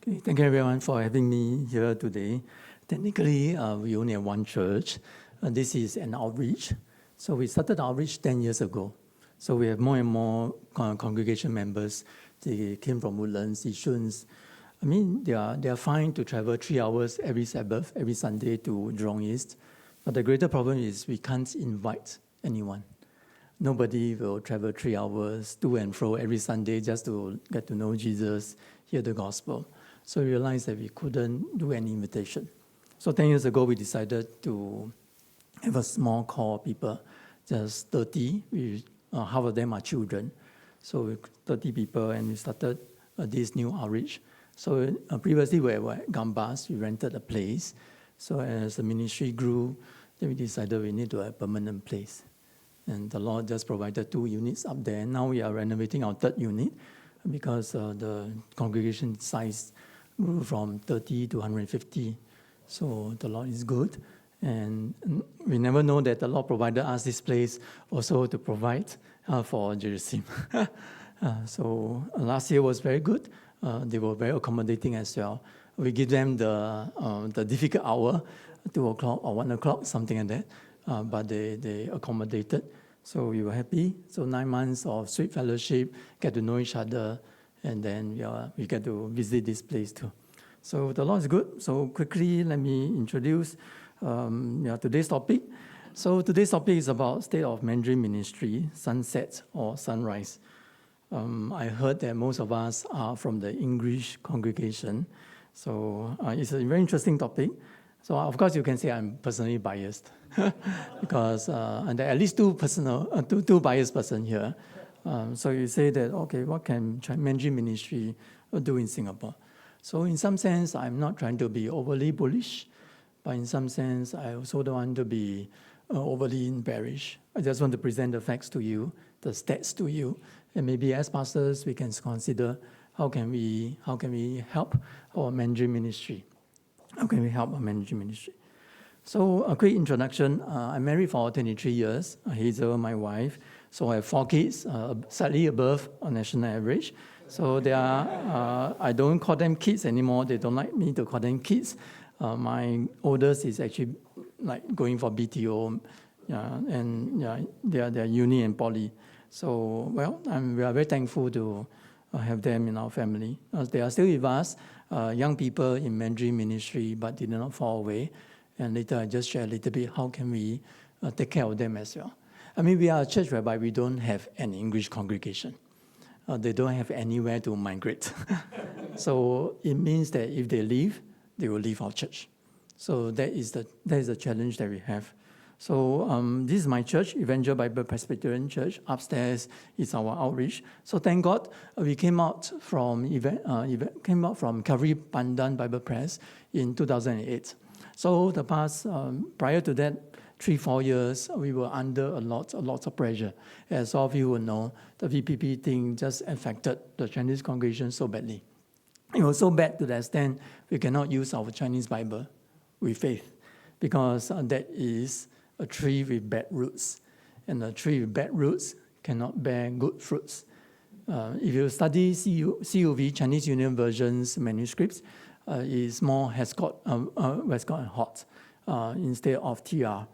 Okay, thank you everyone for having me here today. Technically, we only have one church. This is an outreach. So we started outreach 10 years ago. So we have more and more congregation members. They came from Woodlands, Yishun. I mean, they are fine to travel 3 hours every Sabbath, every Sunday to Jurong East. But the greater problem is we can't invite anyone. Nobody will travel 3 hours to and fro every Sunday just to get to know Jesus, hear the gospel. So we realized that we couldn't do any invitation. So 10 years ago, we decided to have a small core of people, just 30. Half of them are children. So 30 people, and we started this new outreach. So previously we were at Gambas, we rented a place. So as the ministry grew, then we decided we need to have a permanent place. And the Lord just provided 2 units up there. Now we are renovating our 3rd unit because the congregation size grew from 30 to 150. So the Lord is good. And we never know that the Lord provided us this place also to provide for Jerusalem. So last year was very good. They were very accommodating as well. We give them the difficult hour, 2 o'clock or 1 o'clock, something like that. But they accommodated. So we were happy. So 9 months of sweet fellowship, get to know each other, and then we get to visit this place too. So the Lord is good. So quickly, let me introduce today's topic. So today's topic is about state of Mandarin ministry, sunset or sunrise. I heard that most of us are from the English congregation. So it's a very interesting topic. So of course you can say I'm personally biased because and there are at least two biased person here. So you say that, okay, what can Mandarin ministry do in Singapore? So in some sense, I'm not trying to be overly bullish, but in some sense, I also don't want to be overly bearish. I just want to present the facts to you, the stats to you, and maybe as pastors, we can consider how can we help our Mandarin ministry. How can we help our Mandarin ministry? So a quick introduction. I'm married for 23 years. Hazel, my wife. So I have 4 kids, slightly above a national average. So they are, I don't call them kids anymore. They don't like me to call them kids. My oldest is actually like going for BTO, and they're uni and poly. So, well, we are very thankful to have them in our family. They are still with us, young people in Mandarin ministry, but did not fall away. And later I just share a little bit how can we take care of them as well. I mean, we are a church whereby we don't have an English congregation. They don't have anywhere to migrate. So it means that if they leave, they will leave our church. So that is the challenge that we have. So this is my church, Bible-Presbyterian Church. Upstairs is our outreach. So thank God we came out from Calvary Pandan Bible Press in 2008. So the past, prior to that, 3-4 years, we were under a lot of pressure. As all of you will know, the VPP thing just affected the Chinese congregation so badly. It was so bad to the extent we cannot use our Chinese Bible with faith, because that is a tree with bad roots. And a tree with bad roots cannot bear good fruits. If you study CUV, Chinese Union Version's manuscripts, it's more Westcott and Hort instead of TR.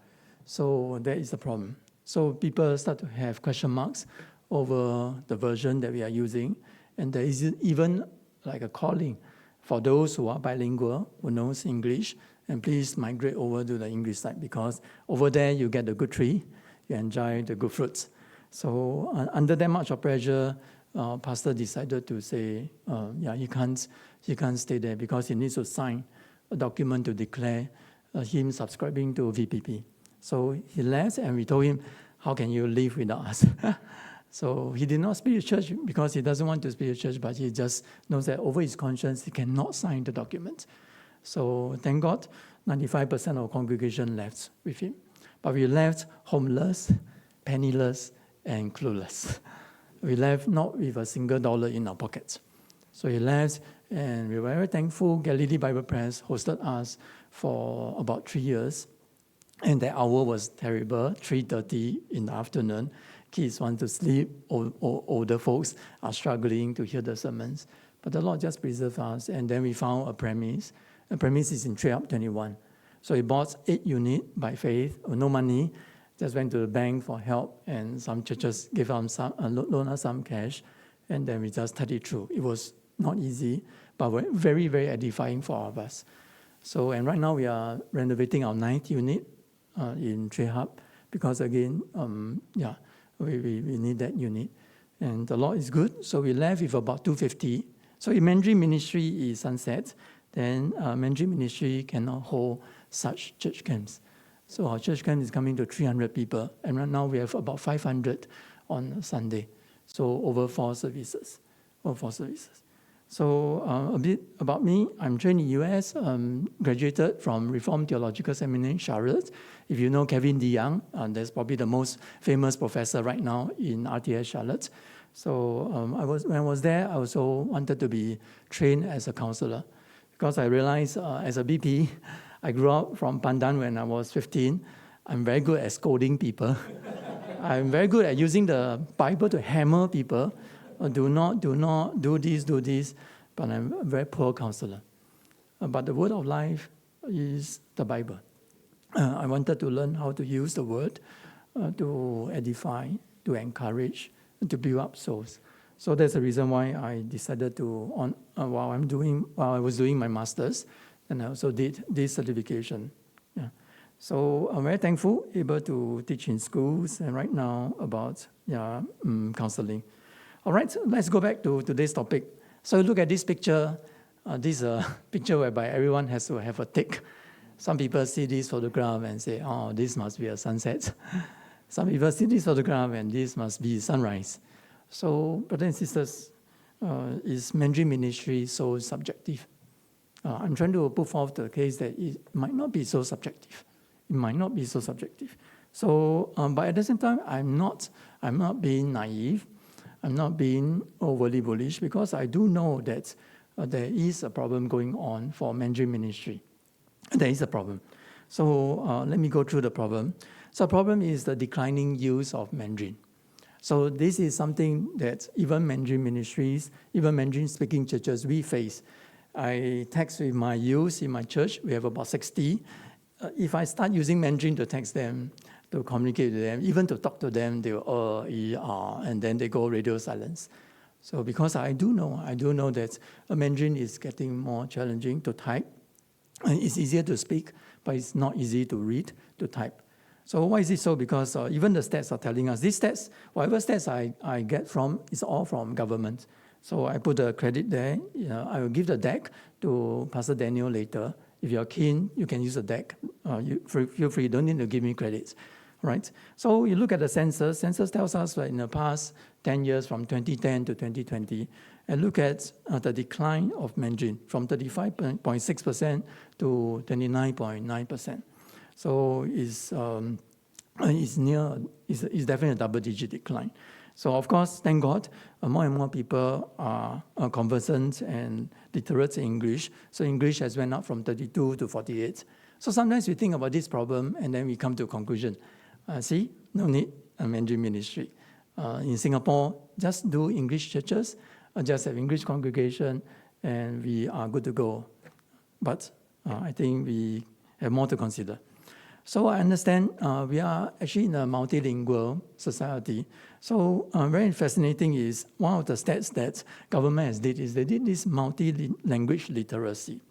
So that is the problem. So people start to have question marks over the version that we are using. And there is even like a calling for those who are bilingual, who knows English, and please migrate over to the English side, because over there you get the good tree, you enjoy the good fruits. So under that much of pressure, pastor decided to say, he can't stay there because he needs to sign a document to declare him subscribing to VPP. So he left, and we told him, how can you live without us? So he did not speak to church because he doesn't want to speak to church, but he just knows that over his conscience, he cannot sign the document. So thank God, 95% of our congregation left with him. But we left homeless, penniless, and clueless. We left not with a single dollar in our pockets. So he left, and we were very thankful. Galilee Bible Press hosted us for about 3 years. And that hour was terrible, 3:30 in the afternoon. Kids want to sleep, older folks are struggling to hear the sermons. But the Lord just preserved us, and then we found a premise. The premise is in Trade Hub 21. So we bought 8 units by faith, no money, just went to the bank for help, and some churches gave us loan us some cash, and then we just studied through. It was not easy, but very, very edifying for all of us. So, and right now we are renovating our 9th unit in Trade Hub, because again, we need that unit. And the Lord is good, so we left with about 250. So if Mandarin ministry is sunset, then Mandarin ministry cannot hold such church camps. So our church camp is coming to 300 people, and right now we have about 500 on Sunday. So over 4 services. So a bit about me. I'm trained in US, graduated from Reformed Theological Seminary in Charlotte. If you know Kevin DeYoung, that's probably the most famous professor right now in RTS Charlotte. So when I was there, I also wanted to be trained as a counselor, because I realized as a BP, I grew up from Pandan when I was 15. I'm very good at scolding people. I'm very good at using the Bible to hammer people. Do not do this, but I'm a very poor counselor. But the word of life is the Bible. I wanted to learn how to use the word to edify, to encourage, and to build up souls. So that's the reason why I decided to, while I was doing my master's, and I also did this certification. Yeah. So I'm very thankful, able to teach in schools, and right now about counseling. All right, let's go back to today's topic. So look at this picture. This is a picture whereby everyone has to have a tick. Some people see this photograph and say, oh, this must be a sunset. Some people see this photograph and this must be sunrise. So, brothers and sisters, is Mandarin ministry so subjective? I'm trying to put forth the case that it might not be so subjective. It might not be so subjective. So, but at the same time, I'm not being naive. I'm not being overly bullish, because I do know that there is a problem going on for Mandarin ministry. There is a problem. So let me go through the problem. So the problem is the declining use of Mandarin. So this is something that even Mandarin ministries, even Mandarin-speaking churches, we face. I text with my youth in my church. We have about 60. If I start using Mandarin to text them, to communicate with them, even to talk to them, they will, and then they go radio silence. So because I do know that Mandarin is getting more challenging to type. It's easier to speak, but it's not easy to read, to type. So why is it so? Because even the stats are telling us, these stats, whatever stats I get from, is all from government. So I put the credit there. I will give the deck to Pastor Daniel later. If you're keen, you can use the deck. Feel free, don't need to give me credits. Right? So you look at the census. Census tells us that in the past 10 years, from 2010 to 2020, and look at the decline of Mandarin from 35.6% to 29.9%. So it's definitely a double-digit decline. So of course, thank God, more and more people are conversant and literate in English. So English has went up from 32 to 48. So sometimes we think about this problem, and then we come to a conclusion. See, no need a Mandarin ministry. In Singapore, just do English churches, just have English congregation, and we are good to go. But I think we have more to consider. So I understand we are actually in a multilingual society. So very fascinating is one of the stats that government has did is they did this multi-language literacy.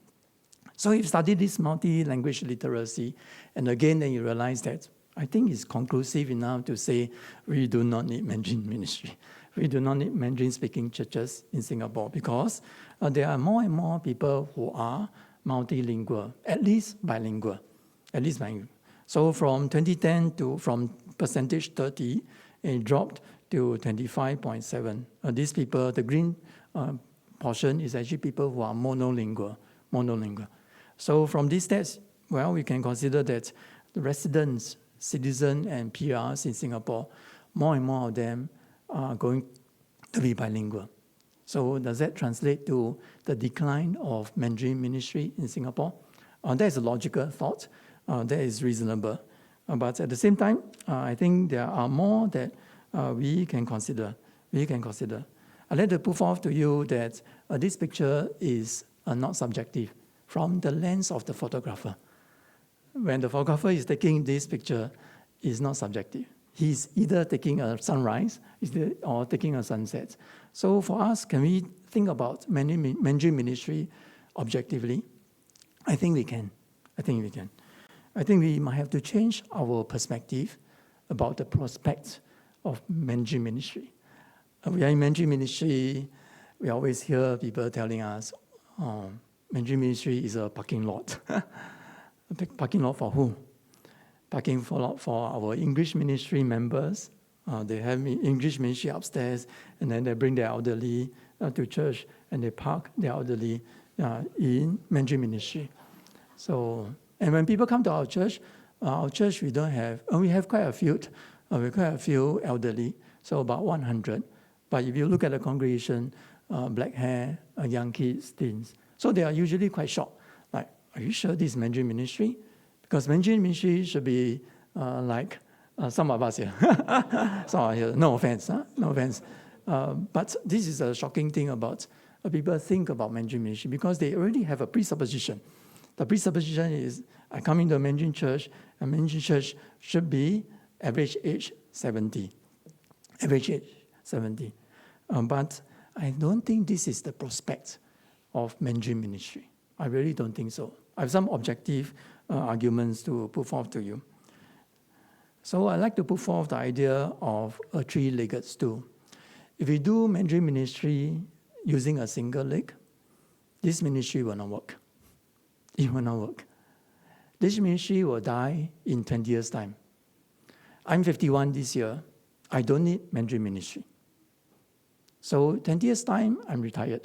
So you study this multi-language literacy, and again, then you realize that I think it's conclusive enough to say we do not need Mandarin ministry. We do not need Mandarin-speaking churches in Singapore, because there are more and more people who are multilingual, at least bilingual. So from 2010 to from percentage 30, it dropped to 25.7. These people, the green portion is actually people who are monolingual. So from these stats, well, we can consider that the residents, citizens, and PRs in Singapore, more and more of them are going to be bilingual. So does that translate to the decline of Mandarin ministry in Singapore? That is a logical thought. That is reasonable. But at the same time, I think there are more that we can consider. I'd like to put forth to you that this picture is not subjective from the lens of the photographer. When the photographer is taking this picture, it's not subjective. He's either taking a sunrise or taking a sunset. So for us, can we think about Mandarin ministry objectively? I think we can. I think we might have to change our perspective about the prospects of Mandarin ministry. We are in Mandarin ministry, we always hear people telling us, Mandarin ministry is a parking lot. A parking lot for who? Parking lot for our English ministry members. They have English ministry upstairs, and then they bring their elderly to church, and they park their elderly in Mandarin ministry. So, and when people come to our church we don't have, we have quite a few elderly, so about 100. But if you look at the congregation, black hair, young kids, teens, so they are usually quite shocked. Like, are you sure this is Mandarin ministry? Because Mandarin ministry should be like some of us here. Some of us here. No offense, no offense. But this is a shocking thing about people think about Mandarin ministry because they already have a presupposition. The presupposition is, I come into a Mandarin church, and Mandarin church should be average age 70. Average age 70. But I don't think this is the prospect of Mandarin ministry. I really don't think so. I have some objective arguments to put forth to you. So I'd like to put forth the idea of a three-legged stool. If we do Mandarin ministry using a single leg, this ministry will not work. It will not work. This ministry will die in 20 years' time. I'm 51 this year. I don't need Mandarin ministry. So 20 years' time, I'm retired.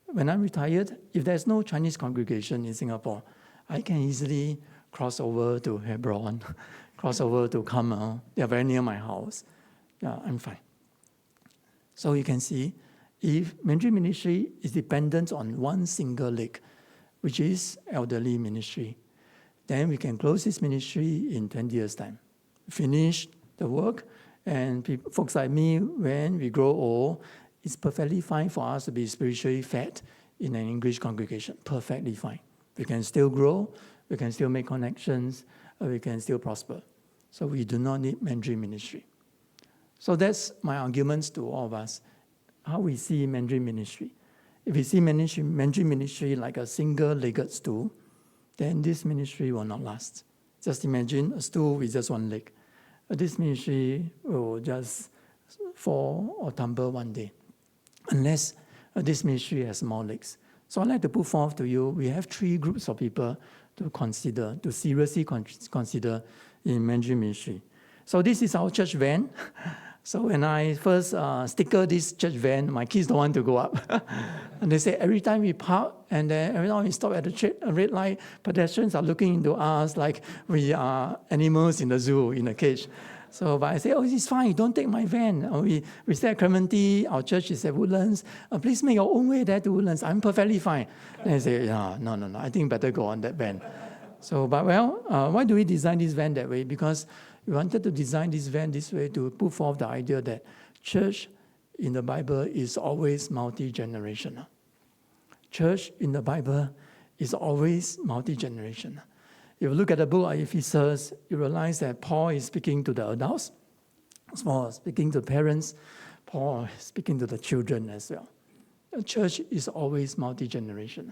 When I'm retired, if there's no Chinese congregation in Singapore, I can easily cross over to Hebron, cross over to Carmel. They're very near my house. Yeah, I'm fine. So you can see, if Mandarin ministry is dependent on one single leg, which is elderly ministry, then we can close this ministry in 20 years' time. Finish the work, and folks like me, when we grow old, it's perfectly fine for us to be spiritually fed in an English congregation. Perfectly fine. We can still grow, we can still make connections, we can still prosper. So we do not need Mandarin ministry. So that's my arguments to all of us, how we see Mandarin ministry. If we see Mandarin ministry like a single-legged stool, then this ministry will not last. Just imagine a stool with just one leg. This ministry will just fall or tumble one day, unless this ministry has more legs. So I'd like to put forth to you, we have three groups of people to consider, to seriously consider in Mandarin ministry. So this is our church van. So when I first sticker this church van, my kids don't want to go up. And they say every time we park and then every time we stop at the red light, pedestrians are looking into us like we are animals in the zoo, in a cage. So, but I say, oh, it's fine, don't take my van. We stay at Clementi, our church is at Woodlands. Please make your own way there to Woodlands. I'm perfectly fine. And I say, no, I think better go on that van. So, but why do we design this van that way? Because we wanted to design this van this way to put forth the idea that church in the Bible is always multi-generational. Church in the Bible is always multi-generational. If you look at the book of Ephesians, you realize that Paul is speaking to the adults, Paul is speaking to parents, Paul is speaking to the children as well. The church is always multi-generational.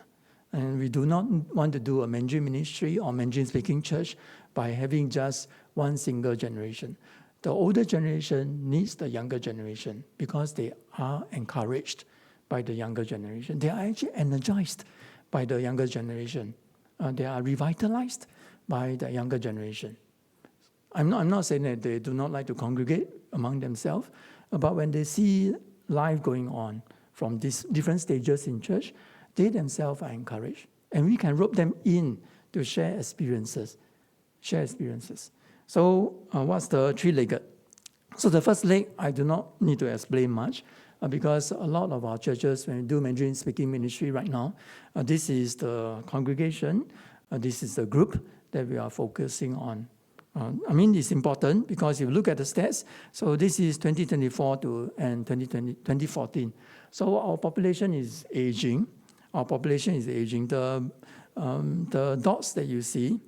And we do not want to do a Mandarin ministry or Mandarin-speaking church by having just one single generation. The older generation needs the younger generation because they are encouraged by the younger generation. They are actually energized by the younger generation. They are revitalized by the younger generation. I'm not saying that they do not like to congregate among themselves, but when they see life going on from these different stages in church, they themselves are encouraged. And we can rope them in to share experiences. So what's the three-legged? So the first leg, I do not need to explain much because a lot of our churches, when we do Mandarin speaking ministry right now, this is the congregation, this is the group that we are focusing on. It's important because if you look at the stats, so this is 2024 and 2014. So our population is aging. The dots that you see,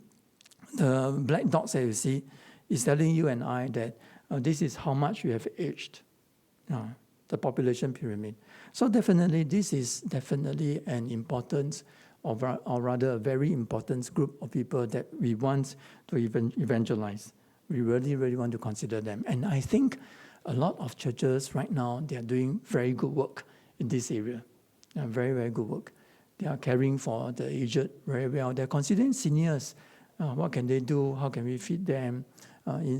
the black dots that you see, is telling you and I that this is how much we have aged, the population pyramid. So definitely, this is definitely an important, or rather a very important group of people that we want to evangelize. We really, really want to consider them. And I think a lot of churches right now, they are doing very good work in this area. Very, very good work. They are caring for the aged very well. They're considering seniors. What can they do? How can we feed them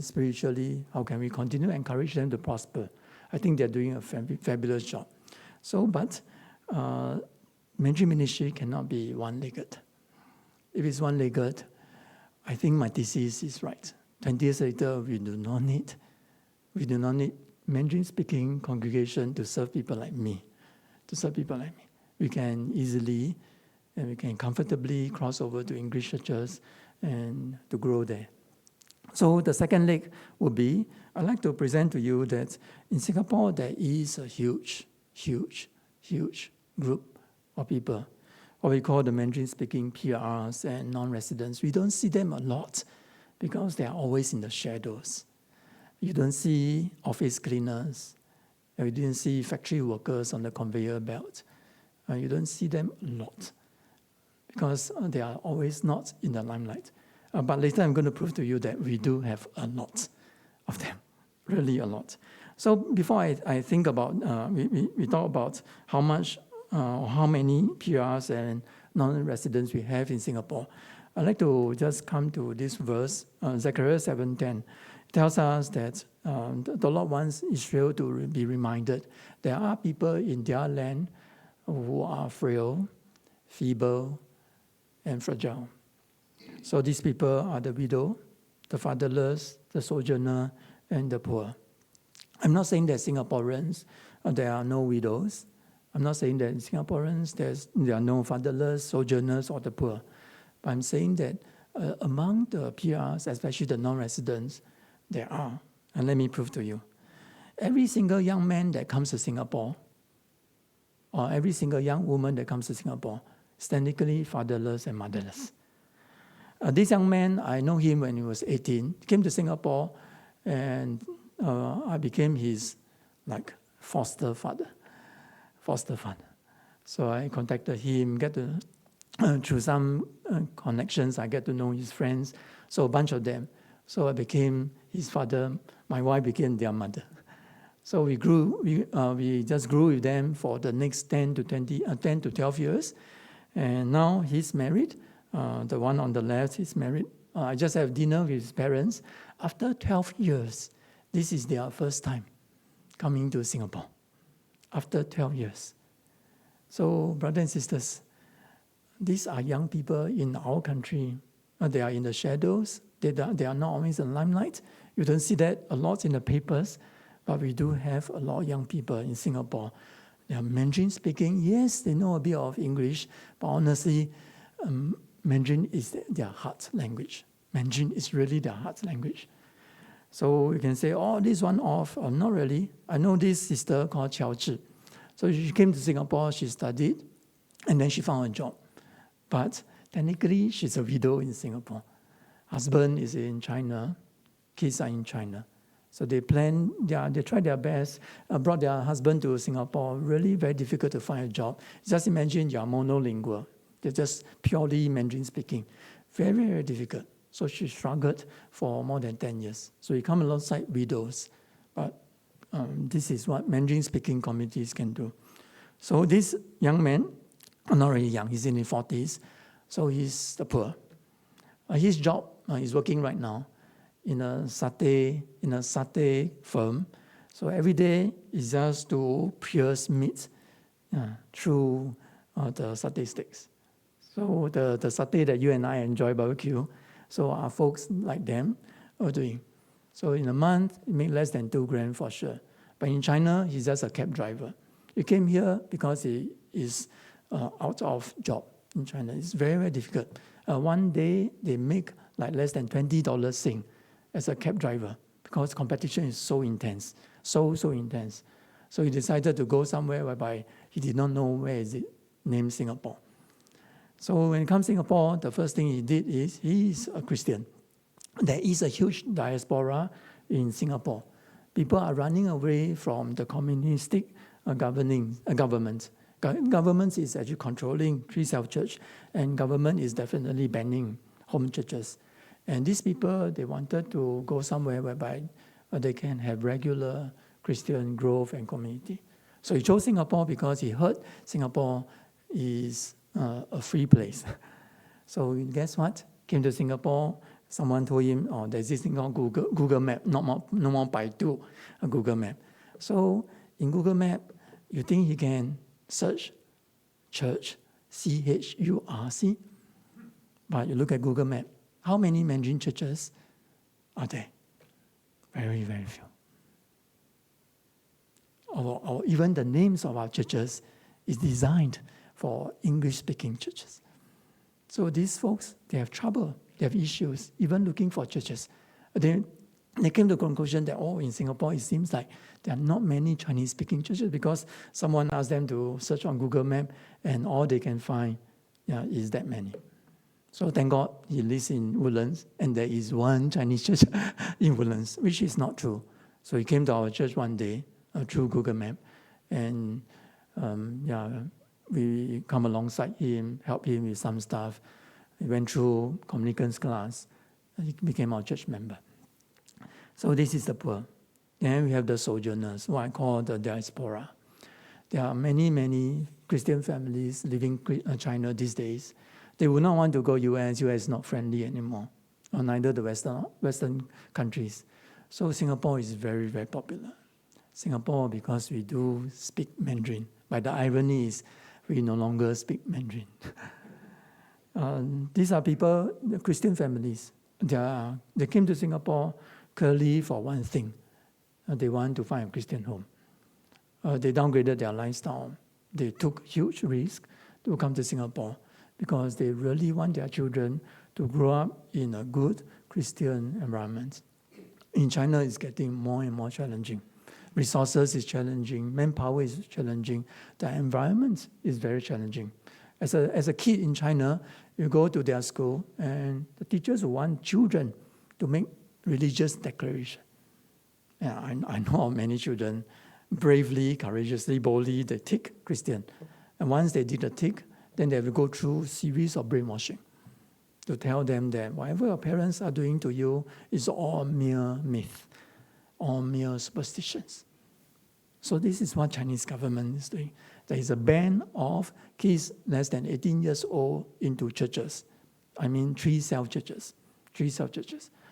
spiritually? How can we continue to encourage them to prosper? I think they're doing a fabulous job. So, but Mandarin ministry cannot be one-legged. If it's one-legged, I think my thesis is right. 20 years later, we do not need Mandarin-speaking congregation to serve people like me. We can easily and we can comfortably cross over to English churches and to grow there. So the second leg would be, I'd like to present to you that in Singapore, there is a huge group of people, what we call the Mandarin-speaking PRs and non-residents. We don't see them a lot because they are always in the shadows. You don't see office cleaners. You didn't see factory workers on the conveyor belt. You don't see them a lot because they are always not in the limelight. But later I'm going to prove to you that we do have a lot of them, really a lot. So before I think about, we talk about how much, how many PRs and non-residents we have in Singapore. I'd like to just come to this verse, Zechariah 7:10. It tells us that the Lord wants Israel to be reminded there are people in their land who are frail, feeble, and fragile. So these people are the widow, the fatherless, the sojourner, and the poor. I'm not saying that Singaporeans, there are no widows. I'm not saying that in Singaporeans, there are no fatherless, sojourners, or the poor. But I'm saying that among the PRs, especially the non-residents, there are. And let me prove to you. Every single young man that comes to Singapore, or every single young woman that comes to Singapore, is technically fatherless and motherless. This young man, I know him when he was 18. He came to Singapore, and I became his foster father. So I contacted him, through some connections, I get to know his friends, so a bunch of them. So I became his father. My wife became their mother. So we just grew with them for the next 10 to 12 years. And now he's married. The one on the left is married. I just have dinner with his parents. After 12 years, this is their first time coming to Singapore. After 12 years. So, brothers and sisters, these are young people in our country. They are in the shadows. They are not always in the limelight. You don't see that a lot in the papers, but we do have a lot of young people in Singapore. They are Mandarin speaking. Yes, they know a bit of English, but honestly, Mandarin is their heart language. Mandarin is really their heart language. So you can say, this one off. Not really. I know this sister called Qiao Zhi. So she came to Singapore, she studied, and then she found a job. But technically, she's a widow in Singapore. Husband is in China. Kids are in China. So they try their best, brought their husband to Singapore. Really very difficult to find a job. Just imagine you're monolingual. They're just purely Mandarin speaking. Very, very difficult. So she struggled for more than 10 years. So you come alongside widows. But this is what Mandarin speaking communities can do. So this young man, not really young, he's in his 40s. So he's the poor. His job, he's working right now in a satay firm. So every day is just to pierce meat through the satay sticks. So the satay that you and I enjoy barbecue, so our folks like them are doing. So in a month, it makes less than $2,000 for sure. But in China, he's just a cab driver. He came here because he is out of job in China. It's very, very difficult. One day, they make less than $20 Sing as a cab driver because competition is so intense, so intense. So he decided to go somewhere whereby he did not know where is it named Singapore. So when he comes to Singapore, the first thing he did is he is a Christian. There is a huge diaspora in Singapore. People are running away from the communistic government. Government is actually controlling Three Self Church, and government is definitely banning home churches. And these people, they wanted to go somewhere whereby they can have regular Christian growth and community. So he chose Singapore because he heard Singapore is a free place. So guess what? Came to Singapore. Someone told him, "Oh, there's this thing called Google Map, no more Baidu, a Google Map." So in Google Map, you think he can search church, CHURC? But you look at Google Map, how many Mandarin churches are there? Very, very few. Or even the names of our churches is designed for English-speaking churches. So these folks, they have trouble, they have issues, even looking for churches. They came to the conclusion that, in Singapore, it seems like there are not many Chinese-speaking churches because someone asked them to search on Google Map and all they can find is that many. So thank God he lives in Woodlands and there is one Chinese church in Woodlands, which is not true. So he came to our church one day through Google Map and we come alongside him, help him with some stuff. He went through communicants class. He became our church member. So this is the poor. Then we have the sojourners, what I call the diaspora. There are many, many Christian families living in China these days. They would not want to go US. US is not friendly anymore, or neither the Western countries. So Singapore is very, very popular. Singapore, because we do speak Mandarin. But the irony is we no longer speak Mandarin. These are people, the Christian families. They came to Singapore clearly for one thing. They want to find a Christian home. They downgraded their lifestyle. They took huge risk to come to Singapore because they really want their children to grow up in a good Christian environment. In China, it's getting more and more challenging. Resources is challenging, manpower is challenging, the environment is very challenging. As a kid in China, you go to their school and the teachers want children to make religious declaration. Yeah, I know of many children bravely, courageously, boldly, they tick Christian. And once they did the tick, then they will go through a series of brainwashing to tell them that whatever your parents are doing to you is all mere myth, all mere superstitions. So this is what Chinese government is doing. There is a ban of kids less than 18 years old into churches. I mean, three self churches.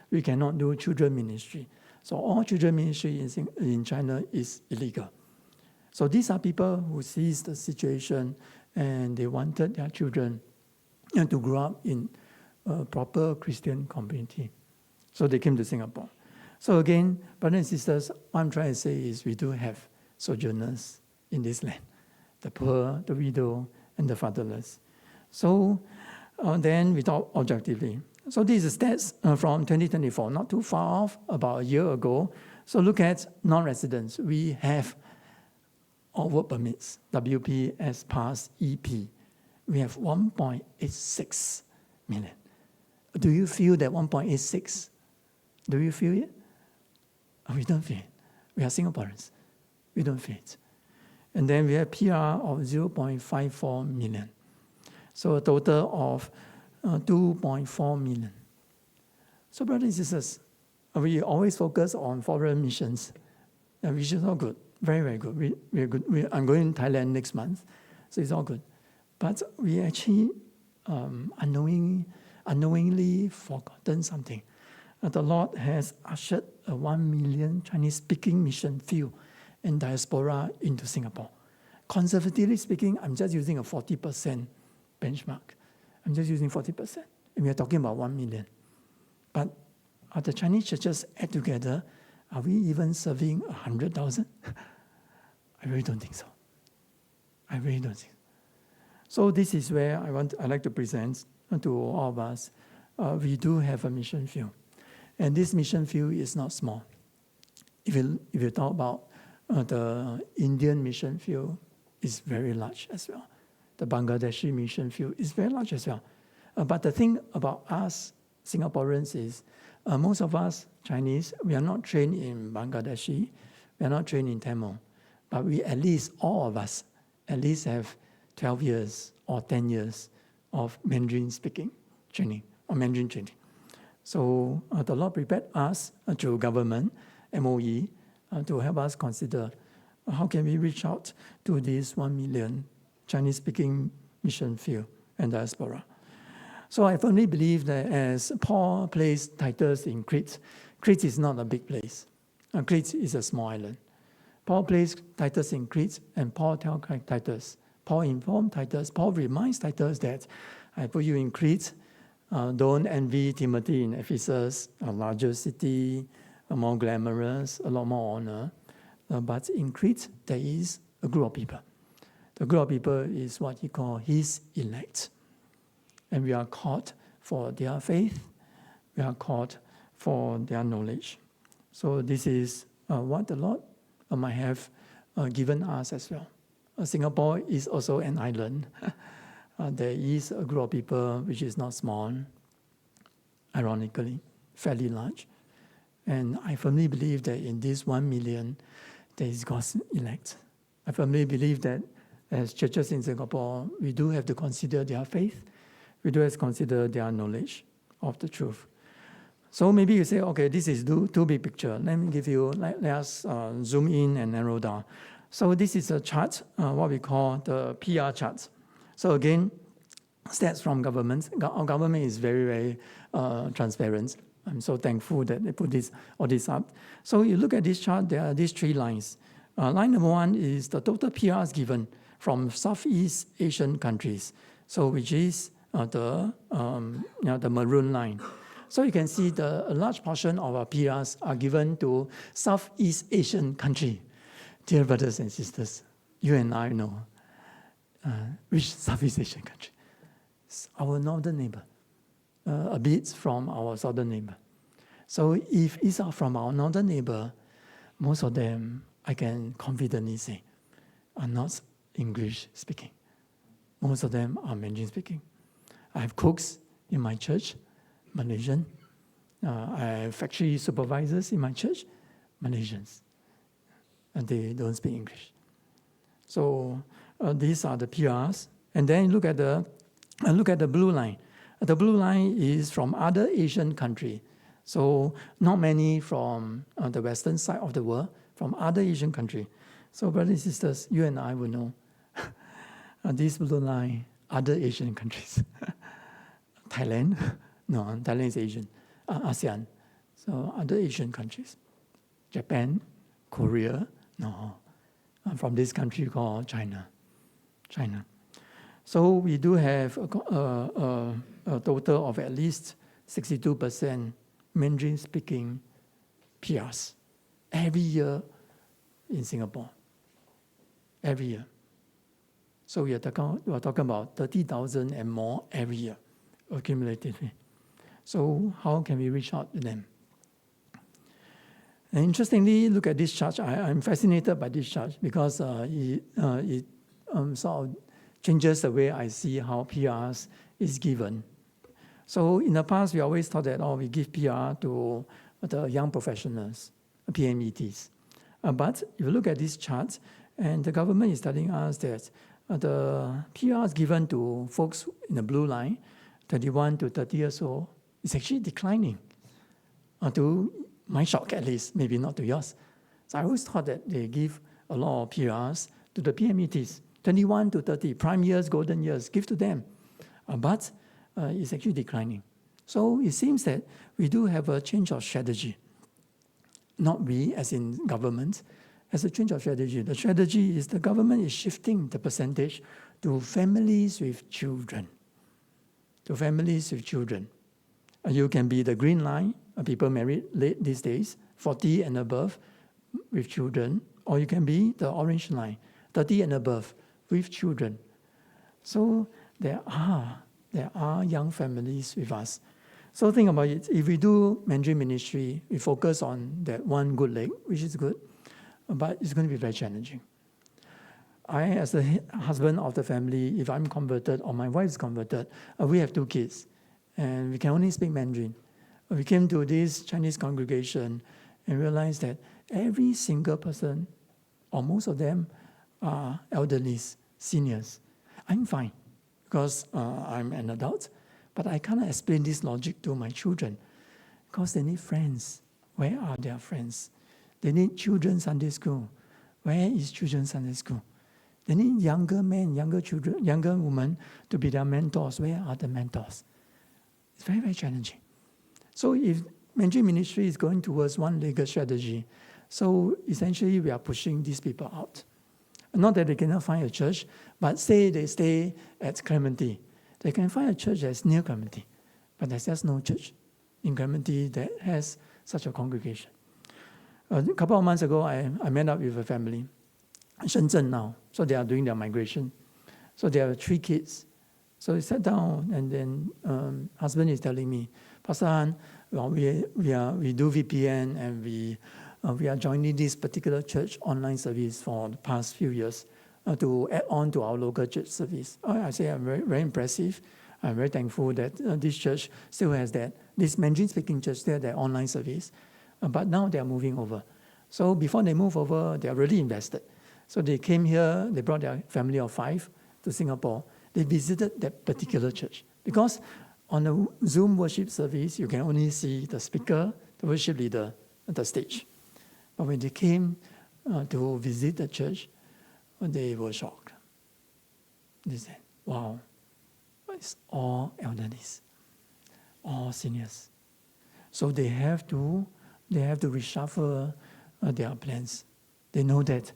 We cannot do children ministry. So all children ministry in China is illegal. So these are people who sees the situation and they wanted their children to grow up in a proper Christian community. So they came to Singapore. So again, brothers and sisters, what I'm trying to say is we do have sojourners in this land. The poor, the widow, and the fatherless. So then we talk objectively. So these are stats from 2024, not too far off, about a year ago. So look at non-residents. We have all work permits, WP, S-Pass, EP. We have 1.86 million. Do you feel that 1.86? Do you feel it? We don't feel it. We are Singaporeans. We don't feel it. And then we have PR of 0.54 million. So a total of 2.4 million. So brothers and sisters, we always focus on foreign missions, which is all good, very, very good. We're good. I'm going to Thailand next month, so it's all good. But we actually unknowingly forgotten something. The Lord has ushered a 1 million Chinese-speaking mission field and diaspora into Singapore. Conservatively speaking, I'm just using a 40% benchmark. I'm just using 40%. And we are talking about 1 million. But are the Chinese churches add together, are we even serving 100,000? I really don't think so. I really don't think so. So this is where I like to present to all of us. We do have a mission field. And this mission field is not small. If you talk about the Indian mission field, is very large as well. The Bangladeshi mission field is very large as well. But the thing about us Singaporeans is most of us Chinese, we are not trained in Bangladeshi, we are not trained in Tamil, but we at least, all of us, at least have 12 years or 10 years of Mandarin speaking training or Mandarin training. So the Lord prepared us through government, MOE, to help us consider how can we reach out to this 1 million Chinese-speaking mission field and diaspora. So I firmly believe that as Paul placed Titus in Crete, Crete is not a big place. Crete is a small island. Paul placed Titus in Crete, and Paul tells Titus, Paul informed Titus, Paul reminds Titus that I put you in Crete. Don't envy Timothy in Ephesus, a larger city, a more glamorous, a lot more honor. But in Crete, there is a group of people. The group of people is what he called his elect. And we are called for their faith. We are called for their knowledge. So this is what the Lord might have given us as well. Singapore is also an island. There is a group of people which is not small, ironically, fairly large. And I firmly believe that in this 1 million, there is God's elect. I firmly believe that as churches in Singapore, we do have to consider their faith. We do have to consider their knowledge of the truth. So maybe you say, okay, this is too big picture. Let me give you, let us zoom in and narrow down. So this is a chart, what we call the PR chart. So again, stats from governments. Our government is very, very transparent. I'm so thankful that they put all this up. So you look at this chart, there are these 3 lines. Line number 1 is the total PRs given from Southeast Asian countries. So which is the maroon line. So you can see a large portion of our PRs are given to Southeast Asian country. Dear brothers and sisters, you and I know which Southeast Asian country? It's our northern neighbor, a bit from our southern neighbor. So if it's from our northern neighbor, most of them, I can confidently say, are not English speaking. Most of them are Mandarin speaking. I have cooks in my church, Malaysian. I have factory supervisors in my church, Malaysians. And they don't speak English. So these are the PRs. And then look at the blue line. The blue line is from other Asian countries. So not many from the western side of the world, from other Asian countries. So brothers and sisters, you and I will know this blue line, other Asian countries. Thailand? No, Thailand is Asian. ASEAN. So other Asian countries. Japan, Korea, no. From this country called China. So we do have a total of at least 62% Mandarin-speaking PRs every year in Singapore. Every year. So we are talking about 30,000 and more every year, accumulatively. So how can we reach out to them? And interestingly, look at this chart. I'm fascinated by this chart because it sort of changes the way I see how PRs is given. So in the past, we always thought that we give PR to the young professionals, PMETs. But if you look at this chart, and the government is telling us that the PRs given to folks in the blue line, 21 to 30 years old, is actually declining. To my shock, at least, maybe not to yours. So I always thought that they give a lot of PRs to the PMETs, 21 to 30, prime years, golden years, give to them. But it's actually declining. So it seems that we do have a change of strategy. Not we, as in government, as a change of strategy. The strategy is the government is shifting the percentage to families with children. To families with children. You can be the green line, people married late these days, 40 and above with children, or you can be the orange line, 30 and above with children. So there are young families with us. So think about it. If we do Mandarin ministry, we focus on that one good leg, which is good, but it's going to be very challenging. I, as the husband of the family, if I'm converted or my wife is converted, we have 2 kids, and we can only speak Mandarin. We came to this Chinese congregation and realized that every single person, or most of them, are elderly, seniors. I'm fine because I'm an adult, but I cannot explain this logic to my children because they need friends. Where are their friends? They need children's Sunday school. Where is children's Sunday school? They need younger men, younger children, younger women to be their mentors. Where are the mentors? It's very, very challenging. So if Mandarin ministry is going towards one-legged strategy, so essentially we are pushing these people out. Not that they cannot find a church, but say they stay at Clementi. They can find a church that's near Clementi, but there's just no church in Clementi that has such a congregation. A couple of months ago, I met up with a family, Shenzhen now, so they are doing their migration. So there are 3 kids. So we sat down, and then husband is telling me, Pastor Han, well, we do VPN, and we are joining this particular church online service for the past few years to add on to our local church service. I say I'm very, very impressive. I'm very thankful that this church still has that. This Mandarin-speaking church still has their online service. But now they are moving over. So before they move over, they are really invested. So they came here, they brought their family of 5 to Singapore. They visited that particular church. Because on a Zoom worship service, you can only see the speaker, the worship leader, and the stage. But when they came to visit the church, they were shocked. They said, wow, it's all elderly, all seniors. So they have to reshuffle their plans. They know that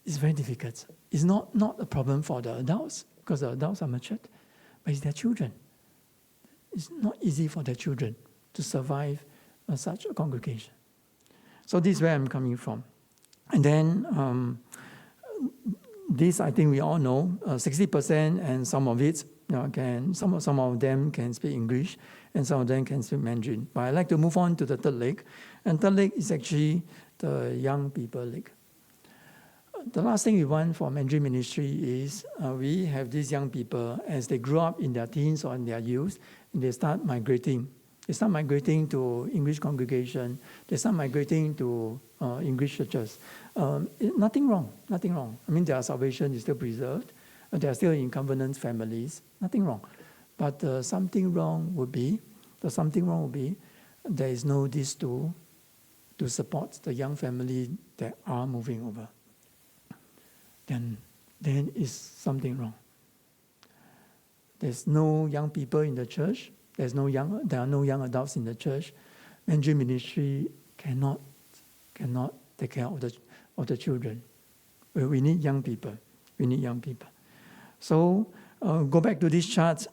it's very difficult. It's not a problem for the adults, because the adults are matured, but it's their children. It's not easy for their children to survive such a congregation. So this is where I'm coming from. And then this, I think we all know, 60%, and some of it some of them can speak English, and some of them can speak Mandarin. But I like to move on to the third leg, and third leg is actually the young people leg. The last thing we want for Mandarin ministry is we have these young people as they grow up in their teens or in their youth, and they start migrating. They start migrating to English congregation. They start migrating to English churches. Nothing wrong. I mean, their salvation is still preserved. They are still in covenant families. Nothing wrong. But something wrong would be there is no this to support the young family that are moving over. Then is something wrong. There's no young people in the church. There are no young adults in the church. Mandarin ministry cannot take care of the children. We need young people. So go back to this chart.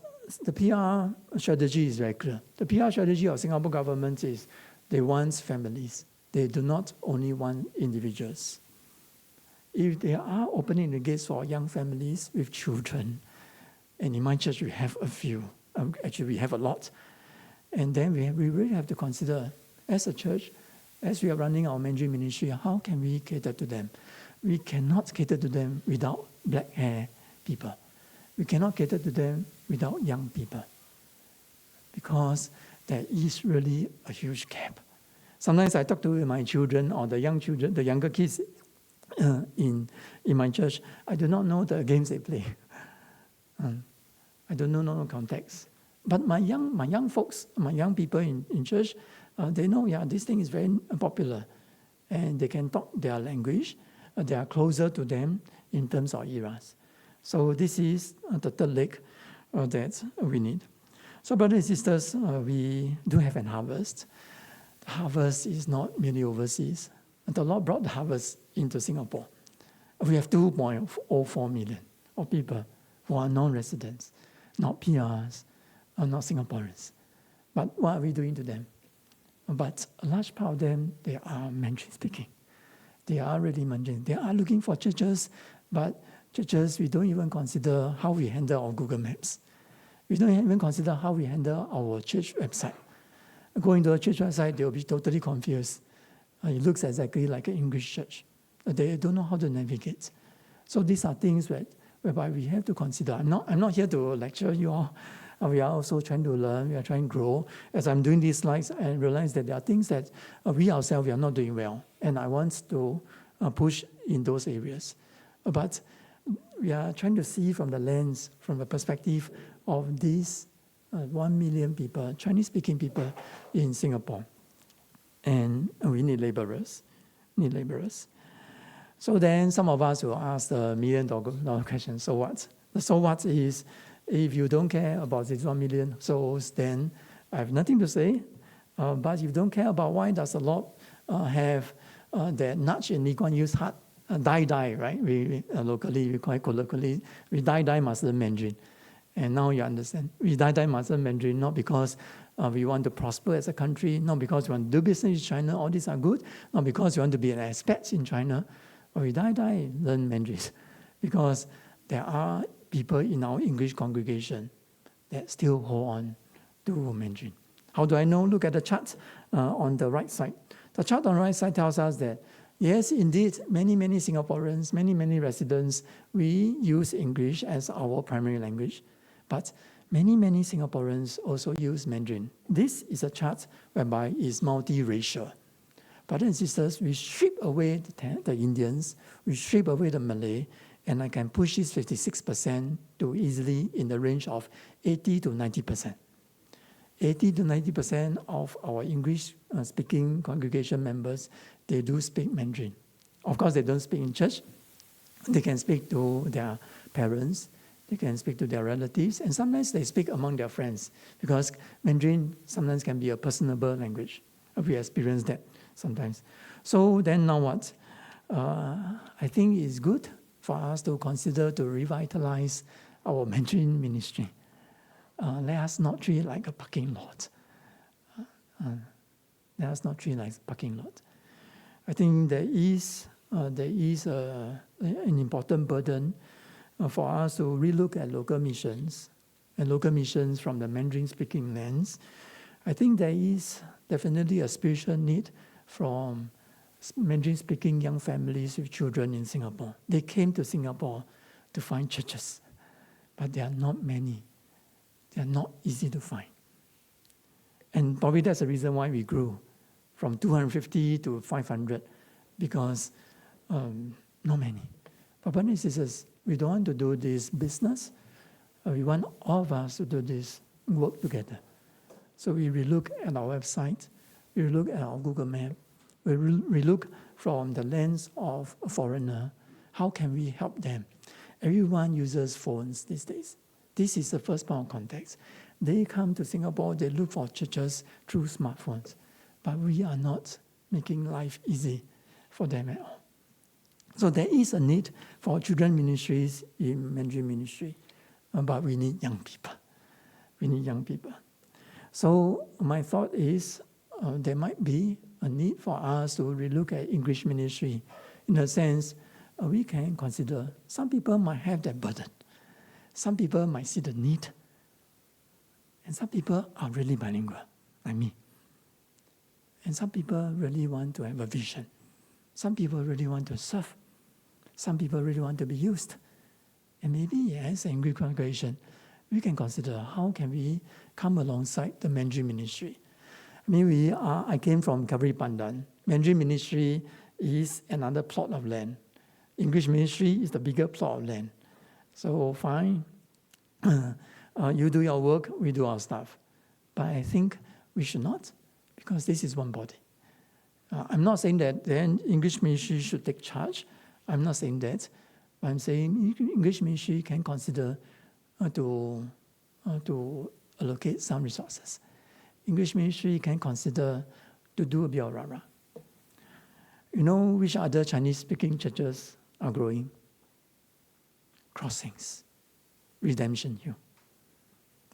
The PR strategy is very clear. The PR strategy of Singapore government is they want families. They do not only want individuals. If they are opening the gates for young families with children, and in my church we have a few, actually we have a lot, and then we really have to consider, as a church, as we are running our Mandarin ministry, how can we cater to them? We cannot cater to them without black hair people. We cannot cater to them without young people, because there is really a huge gap. Sometimes I talk to my children or the young children, the younger kids in my church. I do not know the games they play. I don't know no context. But my young folks, my young people in church, they know, this thing is very popular. And they can talk their language. They are closer to them in terms of eras. So this is the third leg that we need. So brothers and sisters, we do have an harvest. The harvest is not merely overseas. The Lord brought the harvest into Singapore. We have 2.04 million of people who are non-residents, not PRs, not Singaporeans. But what are we doing to them? But a large part of them, they are Mandarin speaking. They are really Mandarin. They are looking for churches, but churches, we don't even consider how we handle our Google Maps. We don't even consider how we handle our church website. Going to a church website, they'll be totally confused. It looks exactly like an English church. They don't know how to navigate. So these are things whereby we have to consider. I'm not here to lecture you all. We are also trying to learn. We are trying to grow. As I'm doing these slides, I realize that there are things that we ourselves are not doing well. And I want to push in those areas. But we are trying to see from the lens, from the perspective of these 1 million people, Chinese-speaking people in Singapore. And we need laborers. So then some of us will ask the million-dollar question, so what? The so what is, if you don't care about these 1 million souls, then I have nothing to say. But if you don't care about why does the Lord have that nudge in Lee Kuan Yew's heart, die, right? We locally, we quite colloquially, we die master Mandarin. And now you understand. We die master Mandarin not because we want to prosper as a country, not because we want to do business in China, all these are good, not because we want to be an expat in China, but we die learn Mandarin. Because there are people in our English congregation that still hold on to Mandarin. How do I know? Look at the chart on the right side. The chart on the right side tells us that, yes, indeed, many Singaporeans, many residents, we use English as our primary language. But many Singaporeans also use Mandarin. This is a chart whereby it's multiracial. Brothers and sisters, we strip away the Indians, we strip away the Malay, and I can push this 56% to easily in the range of 80 to 90%. 80 to 90% of our English-speaking congregation members, they do speak Mandarin. Of course, they don't speak in church. They can speak to their parents. They can speak to their relatives. And sometimes they speak among their friends because Mandarin sometimes can be a personable language. We experience that sometimes. So then now what? I think it's good for us to consider to revitalize our Mandarin ministry. Let us not treat it like a parking lot. Let us not treat it like a parking lot. I think there is an important burden for us to relook at local missions, and local missions from the Mandarin-speaking lens. I think there is definitely a spiritual need from Mandarin-speaking young families with children in Singapore. They came to Singapore to find churches, but there are not many. They are not easy to find. And probably that's the reason why we grew from 250 to 500, because not many. But brothers and sisters, we don't want to do this business. We want all of us to do this work together. So we relook at our website, we look at our Google Map, we look from the lens of a foreigner. How can we help them? Everyone uses phones these days. This is the first point of context. They come to Singapore, they look for churches through smartphones. But we are not making life easy for them at all. So there is a need for children ministries in Mandarin ministry, but we need young people. We need young people. So my thought is there might be a need for us to relook at English ministry in a sense we can consider some people might have that burden. Some people might see the need. And some people are really bilingual, like me. And some people really want to have a vision. Some people really want to serve. Some people really want to be used. And maybe as an English congregation, we can consider how can we come alongside the Mandarin ministry. I mean, I came from Calvary Pandan. Mandarin ministry is another plot of land. English ministry is the bigger plot of land. So fine, you do your work, we do our stuff. But I think we should not, because this is one body. I'm not saying that then English ministry should take charge. I'm not saying that. But I'm saying English ministry can consider to allocate some resources. English ministry can consider to do a bit of rah-rah. You know which other Chinese-speaking churches are growing? Crossings, Redemption Hill.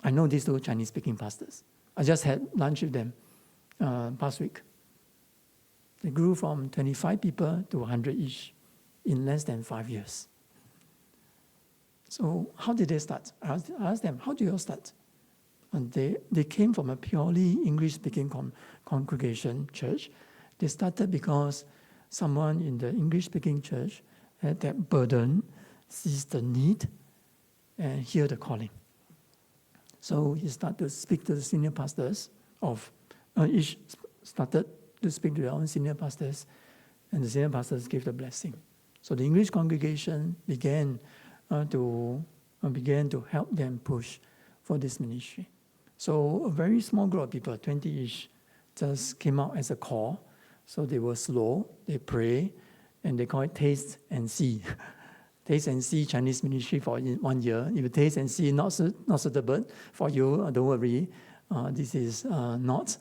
I know these two Chinese-speaking pastors. I just had lunch with them past week. They grew from 25 people to 100 each in less than 5 years. So how did they start? I asked them, how do you all start? And they came from a purely English-speaking congregation church. They started because someone in the English-speaking church had that burden, sees the need, and hear the calling. So he started to speak to the senior pastors each started to speak to their own senior pastors, and the senior pastors gave the blessing. So the English congregation began to help them push for this ministry. So a very small group of people, 20-ish, just came out as a call. So they were slow, they pray, and they call it taste and see. Taste and see Chinese ministry for 1 year. If you taste and see not suitable for you, don't worry. This is not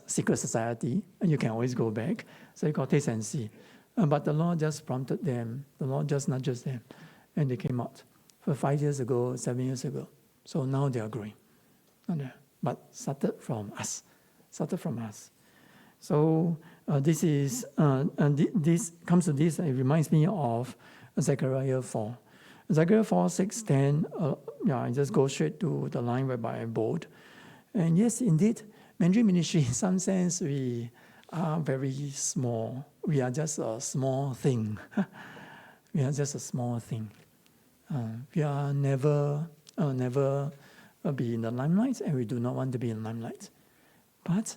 secret society, and you can always go back. So you call taste and see. But the Lord just prompted them. The Lord just nudges them, and they came out. For 5 years ago, 7 years ago. So now they are growing. But started from us. So this comes to this. It reminds me of Zechariah 4. Zechariah 4, 6, 10. I just go straight to the line whereby I bold. And yes, indeed, Mandarin ministry, in some sense, we are very small. We are just a small thing. We are just a small thing. We are never be in the limelight, and we do not want to be in the limelight. But,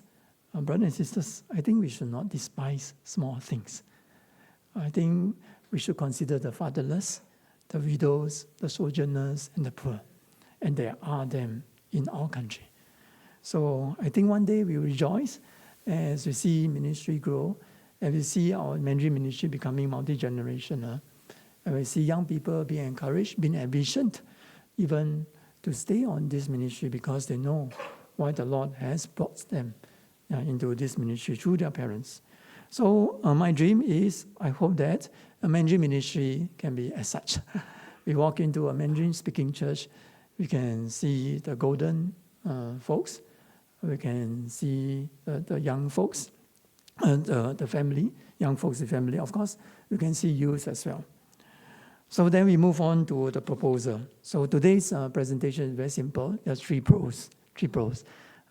brothers and sisters, I think we should not despise small things. I think we should consider the fatherless, the widows, the sojourners, and the poor. And there are them in our country. So I think one day we rejoice as we see ministry grow, and we see our Mandarin ministry becoming multi-generational. And we see young people being encouraged, being envisioned, even to stay on this ministry because they know why the Lord has brought them into this ministry through their parents. So my dream is, I hope that a Mandarin ministry can be as such. We walk into a Mandarin-speaking church, we can see the golden folks, we can see the young folks, the family, young folks, the family. Of course, we can see youth as well. So then we move on to the proposal. So today's presentation is very simple. There's three pros.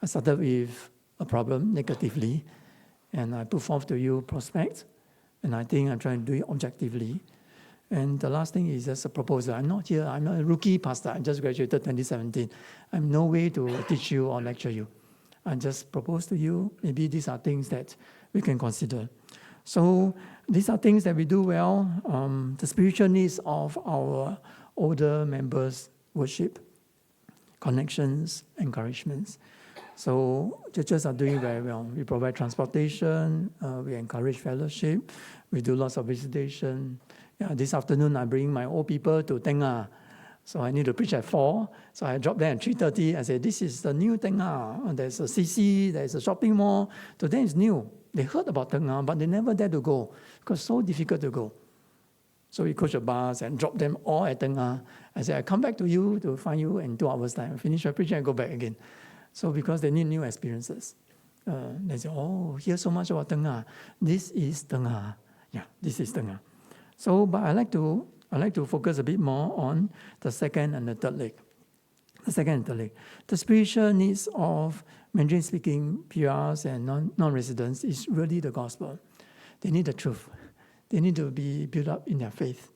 I started with a problem negatively, and I put forth to you prospects, and I think I'm trying to do it objectively. And the last thing is just a proposal. I'm not here, I'm a rookie pastor. I just graduated 2017. I'm no way to teach you or lecture you. I just propose to you, maybe these are things that we can consider. So these are things that we do well. The spiritual needs of our older members, worship, connections, encouragements. So churches are doing very well. We provide transportation, we encourage fellowship, we do lots of visitation. This afternoon I bring my old people to Tengah. So I need to preach at 4. So I drop them at 3:30. I say, this is the new Tengah. There's a CC, there's a shopping mall. So then it's new. They heard about Tengah, but they never dare to go because it's so difficult to go. So we coach a bus and drop them all at Tengah. I say, I come back to you to find you in 2 hours' time. I finish my preaching and go back again. So because they need new experiences. They say, oh, here's so much about Tengah. This is Tengah. Yeah, this is Tengah. So, but I like to focus a bit more on the second and the third leg. The spiritual needs of Mandarin-speaking PRs and non-residents is really the gospel. They need the truth. They need to be built up in their faith.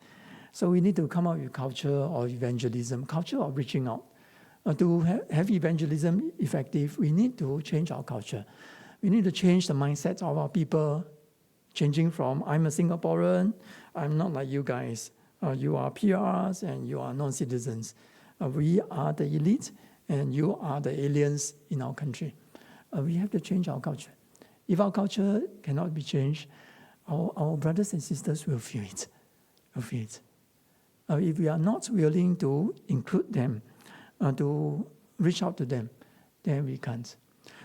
So we need to come up with culture of evangelism, culture of reaching out. To have evangelism effective, we need to change our culture. We need to change the mindset of our people, changing from, I'm a Singaporean, I'm not like you guys. You are PRs and you are non-citizens. We are the elite and you are the aliens in our country. We have to change our culture. If our culture cannot be changed, our brothers and sisters will feel it. If we are not willing to include them, to reach out to them, then we can't.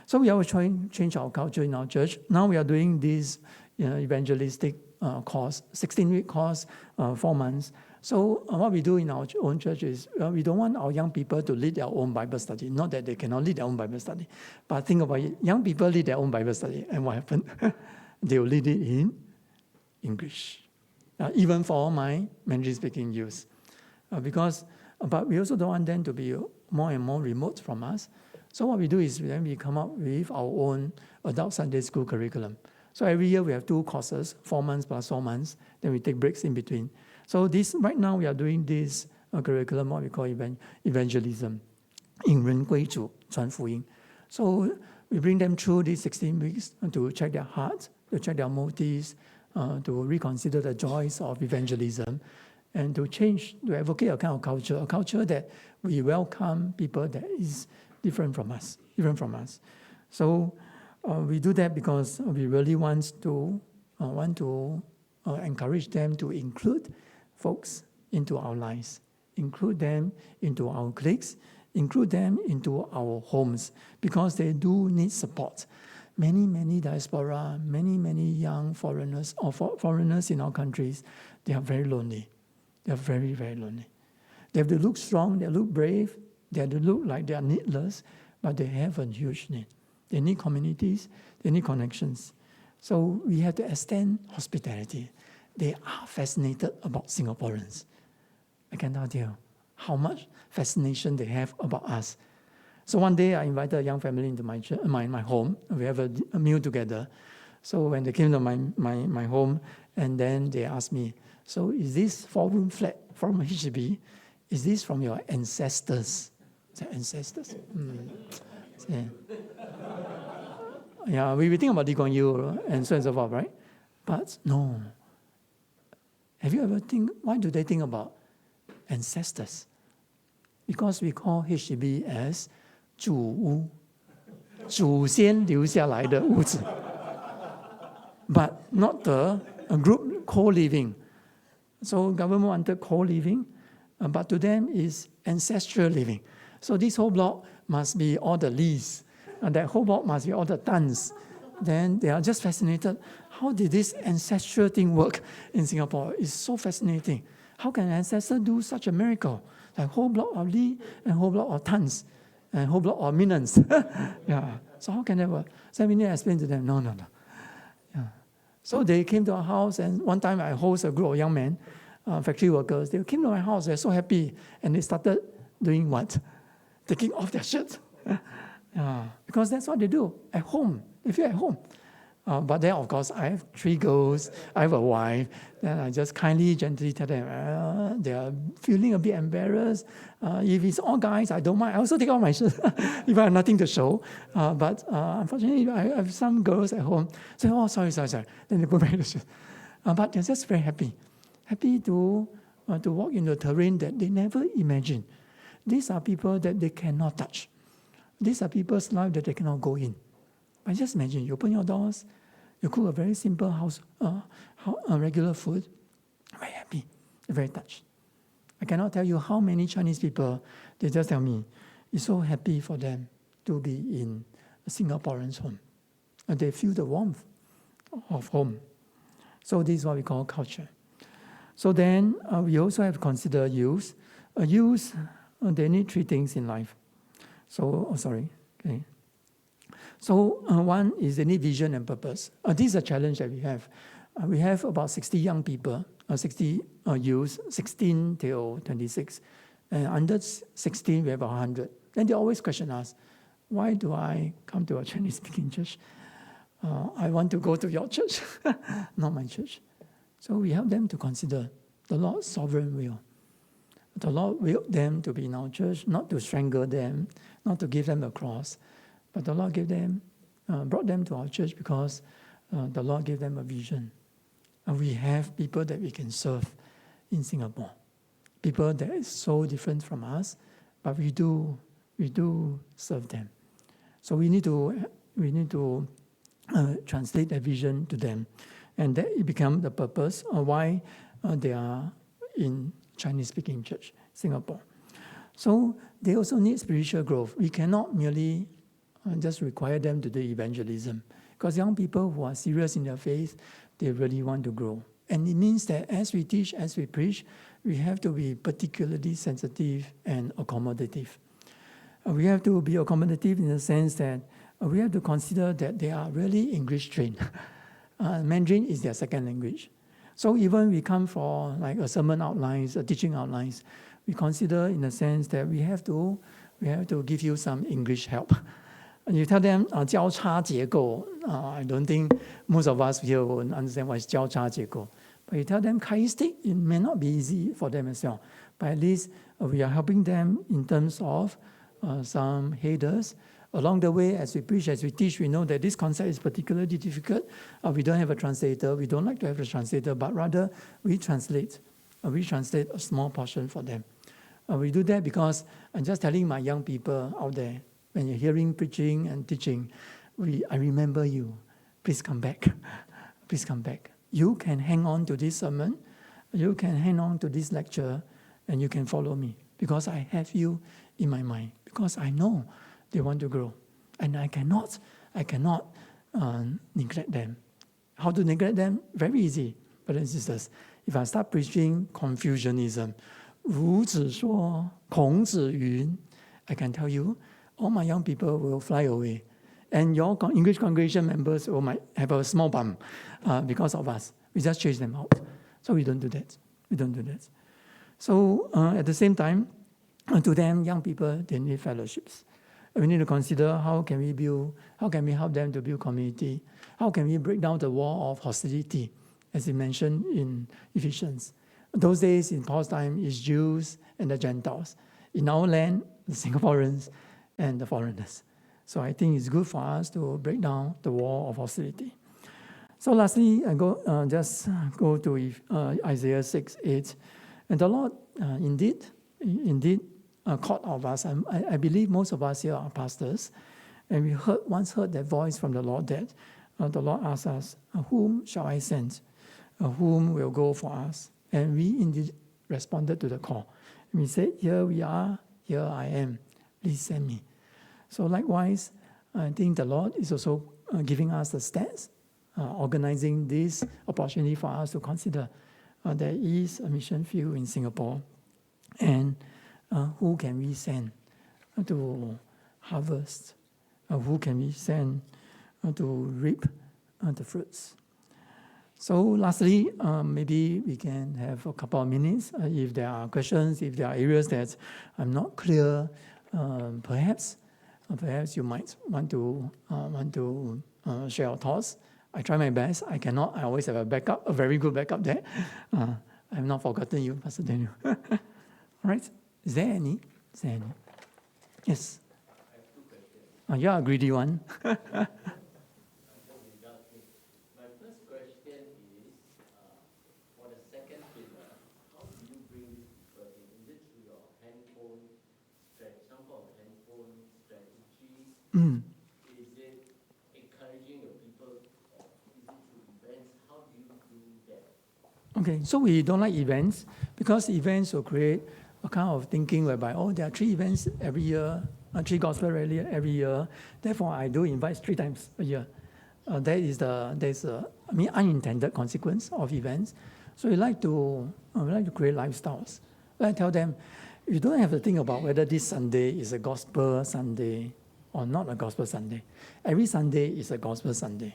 So we are trying to change our culture in our church. Now we are doing this evangelistic course, 16-week course, 4 months. So what we do in our own church is we don't want our young people to lead their own Bible study. Not that they cannot lead their own Bible study. But think about it. Young people lead their own Bible study. And what happened? They will lead it in English. Even for my Mandarin-speaking youth. But we also don't want them to be more and more remote from us. So what we do is then we come up with our own adult Sunday school curriculum. So every year we have 2 courses, 4 months plus 4 months. Then we take breaks in between. So right now we are doing this curriculum, what we call evangelism. 引人归主，传福音. So we bring them through these 16 weeks to check their hearts, to check their motives, to reconsider the joys of evangelism, and to change, to advocate a kind of culture, a culture that we welcome people that is different from us. So we do that because we really want to encourage them to include folks into our lives, include them into our cliques, include them into our homes, because they do need support. Many diaspora, many young foreigners or foreigners in our countries, they are very lonely. They are very, very lonely. They have to look strong, they look brave, they have to look like they are needless, but they have a huge need. They need communities, they need connections. So we have to extend hospitality. They are fascinated about Singaporeans. I cannot tell you how much fascination they have about us. So one day I invited a young family into my home. We have a meal together. So when they came to my home, and then they asked me, so is this 4-room flat from HDB? Is this from your ancestors? I said, ancestors? Yeah, we think about Lee Kuan Yew and so forth, right? But no. Have you ever why do they think about ancestors? Because we call HDB as 祖屋，祖先留下来的屋子 but not the group co-living. So government wanted co-living, but to them is ancestral living. So this whole block must be all the Lees, and that whole block must be all the Tans. Then they are just fascinated. How did this ancestral thing work in Singapore? It's so fascinating. How can an ancestor do such a miracle? Like whole block of Lee and whole block of Tans and whole block of Minans. Yeah. So how can that work? So we need to explain to them, no. Yeah. So they came to our house, and one time I host a group of young men, factory workers. They came to my house, they're so happy, and they started doing what? Taking off their shirts. Yeah. Because that's what they do at home. They feel at home. But then, of course, I have 3 girls, I have a wife, then I just kindly, gently tell them, they are feeling a bit embarrassed. If it's all guys, I don't mind. I also take off my shirt if I have nothing to show. But unfortunately, I have some girls at home say, oh, sorry. Then they put back the shirt. But they're just very happy to walk in the terrain that they never imagined. These are people that they cannot touch. These are people's life that they cannot go in. But just imagine, you open your doors, you cook a very simple regular food, very happy, very touched. I cannot tell you how many Chinese people, they just tell me, it's so happy for them to be in a Singaporean's home. And they feel the warmth of home. So this is what we call culture. So then we also have to consider youth. Youth, they need 3 things in life. So, okay. So one is they need vision and purpose. This is a challenge that we have. We have about 60 young people, 60 youth, 16 till 26. And under 16, we have 100. Then they always question us, why do I come to a Chinese-speaking church? I want to go to your church, not my church. So we help them to consider the Lord's sovereign will. The Lord willed them to be in our church, not to strangle them, not to give them a cross. But the Lord brought them to our church because the Lord gave them a vision. And we have people that we can serve in Singapore. People that is so different from us, but we do serve them. So we need to translate that vision to them. And that it becomes the purpose of why they are in Chinese-speaking church, Singapore. So they also need spiritual growth. We cannot merely just require them to do evangelism. Because young people who are serious in their faith, they really want to grow. And it means that as we teach, as we preach, we have to be particularly sensitive and accommodative. We have to be accommodative in the sense that we have to consider that they are really English trained. Mandarin is their second language. So even we come for like a sermon outlines, a teaching outlines, we consider in the sense that we have to we have to give you some English help. And you tell them 交叉结构, I don't think most of us here will understand what is 交叉结构. But you tell them chiastic, it may not be easy for them as well. But at least we are helping them in terms of some headers. Along the way, as we preach, as we teach, we know that this concept is particularly difficult. We don't have a translator. We don't like to have a translator, but rather we translate. We translate a small portion for them. We do that because I'm just telling my young people out there, when you're hearing preaching and teaching, I remember you. Please come back. Please come back. You can hang on to this sermon. You can hang on to this lecture, and you can follow me because I have you in my mind, because I know they want to grow. And I cannot neglect them. How to neglect them? Very easy, brothers and sisters. If I start preaching Confucianism, 儒子说,孔子云, I can tell you, all my young people will fly away. And your English congregation members might have a small bump because of us. We just chase them out. So we don't do that. We don't do that. So at the same time, to them, young people, they need fellowships. We need to consider how can we help them to build community? How can we break down the wall of hostility, as he mentioned in Ephesians? Those days in Paul's time is Jews and the Gentiles. In our land, the Singaporeans and the foreigners. So I think it's good for us to break down the wall of hostility. So lastly, I just go to Isaiah 6:8. And the Lord indeed called of us. I believe most of us here are pastors. And we once heard that voice from the Lord that the Lord asked us, whom shall I send? Whom will go for us? And we indeed responded to the call. And we said, here we are, here I am. Please send me. So likewise, I think the Lord is also giving us the steps, organizing this opportunity for us to consider. There is a mission field in Singapore, and who can we send to harvest? Who can we send to reap the fruits? So lastly, maybe we can have a couple of minutes. If there are questions, if there are areas that I'm not clear, perhaps you might want to share your thoughts. I try my best. I cannot. I always have a very good backup there. I have not forgotten you, Pastor Daniel. All right. Is there any? Yes. I have two questions. You're a greedy one. My first question is, for the second pillar, how do you bring these people in? Is it through your handphone strategy, some form of handphone strategy? Is it encouraging your people? Is it through events? How do you do that? Okay, so we don't like events because events will create a kind of thinking whereby, there are 3 events every year, 3 gospel rally every year. Therefore, I do invite 3 times a year. There's unintended consequence of events. So we like to create lifestyles. I tell them, you don't have to think about whether this Sunday is a gospel Sunday or not a gospel Sunday. Every Sunday is a gospel Sunday.